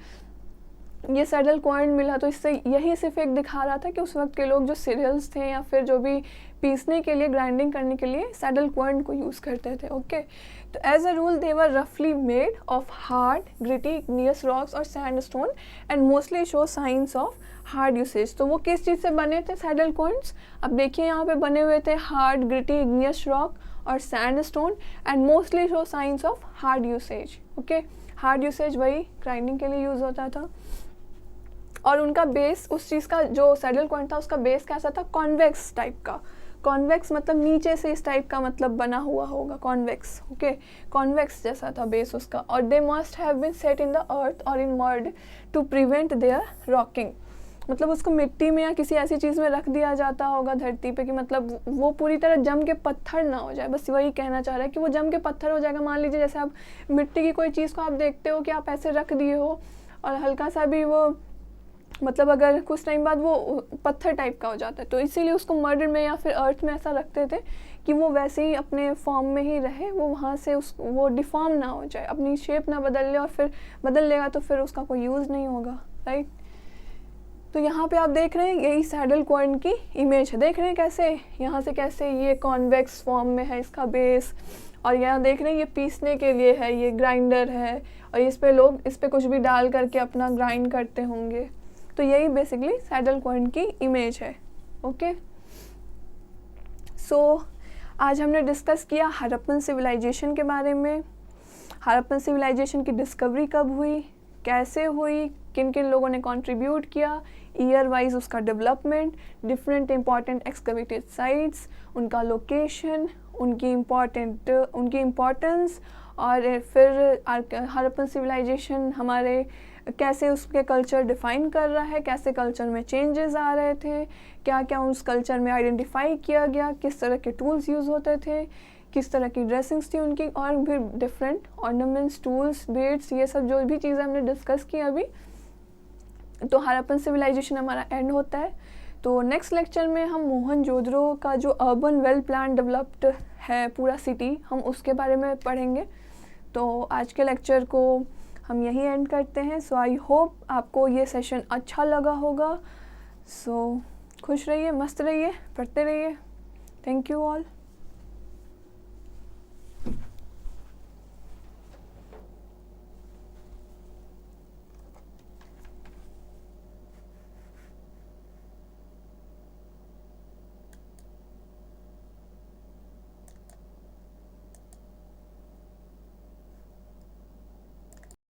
ये सैडल क्वार्न मिला तो इससे यही सिर्फ एक दिखा रहा था कि उस वक्त के लोग जो सीरियल्स थे या फिर जो भी पीसने के लिए, ग्राइंडिंग करने के लिए सैडल क्वार्न को यूज़ करते थे। ओके, तो as a rule they were रफली made of hard gritty igneous rocks और sandstone and mostly show signs of hard usage. तो वो किस चीज़ से बने थे सैडल क्वार्न्स, अब देखिए यहाँ पे बने हुए थे हार्ड ग्रिटी इग्नियस रॉक और sandstone and mostly show signs of hard usage. Okay, hard usage वही ग्राइंडिंग के लिए यूज़ होता था। और उनका बेस, उस चीज़ का जो सैडल क्वार्न था उसका बेस कैसा था, कॉन्वेक्स टाइप का, कॉन्वेक्स मतलब नीचे से इस टाइप का मतलब बना हुआ होगा, कॉन्वेक्स, ओके, कॉन्वेक्स जैसा था बेस उसका। और they must have been set in the earth और in mud to prevent their rocking, मतलब उसको मिट्टी में या किसी ऐसी चीज़ में रख दिया जाता होगा धरती पे कि मतलब वो पूरी तरह जम के पत्थर ना हो जाए, बस वही कहना चाह रहा है कि वो जम के पत्थर हो जाएगा। मान लीजिए जैसे आप मिट्टी की कोई चीज़ को आप देखते हो कि आप ऐसे रख दिए हो और हल्का सा भी वो मतलब अगर कुछ टाइम बाद वो पत्थर टाइप का हो जाता है, तो इसीलिए उसको मर्ड में या फिर अर्थ में ऐसा रखते थे कि वो वैसे ही अपने फॉर्म में ही रहे, वो वहाँ से वो डिफॉर्म ना हो जाए, अपनी शेप ना बदल ले, और फिर बदल लेगा तो फिर उसका कोई यूज़ नहीं होगा, राइट। तो यहाँ पे आप देख रहे हैं यही सैडल कॉइन की इमेज है, देख रहे हैं कैसे यहाँ से कैसे ये कॉन्वेक्स फॉर्म में है इसका बेस, और यहाँ देख रहे हैं ये पीसने के लिए है, ये ग्राइंडर है, और इस पे लोग इस पे कुछ भी डाल करके अपना ग्राइंड करते होंगे। तो यही बेसिकली सैडल कॉइन की इमेज है, ओके। सो आज हमने डिस्कस किया हड़प्पन सिविलाइजेशन के बारे में। हड़प्पन सिविलाइजेशन की डिस्कवरी कब हुई, कैसे हुई, किन किन लोगों ने कंट्रीब्यूट किया, ईयर वाइज उसका development, different important excavated sites, उनका लोकेशन, उनकी इम्पॉर्टेंस, और फिर हड़प्पन सिविलाइजेशन हमारे कैसे उसके कल्चर डिफ़ाइन कर रहा है, कैसे कल्चर में चेंजेस आ रहे थे, क्या क्या उस कल्चर में आइडेंटिफाई किया गया, किस तरह के टूल्स यूज़ होते थे, किस तरह की ड्रेसिंग्स थी उनकी, और भी डिफरेंट ऑर्नामेंट्स, टूल्स, बीड्स, ये सब जो भी चीज़ें हमने डिस्कस की अभी। तो हड़प्पन सिविलाइजेशन हमारा एंड होता है। तो नेक्स्ट लेक्चर में हम मोहनजोदड़ो का जो अर्बन वेल प्लान डेवलप्ड है पूरा सिटी, हम उसके बारे में पढ़ेंगे। तो आज के लेक्चर को हम यही एंड करते हैं। सो आई होप आपको ये सेशन अच्छा लगा होगा। सो खुश रहिए, मस्त रहिए, पढ़ते रहिए। Thank you all.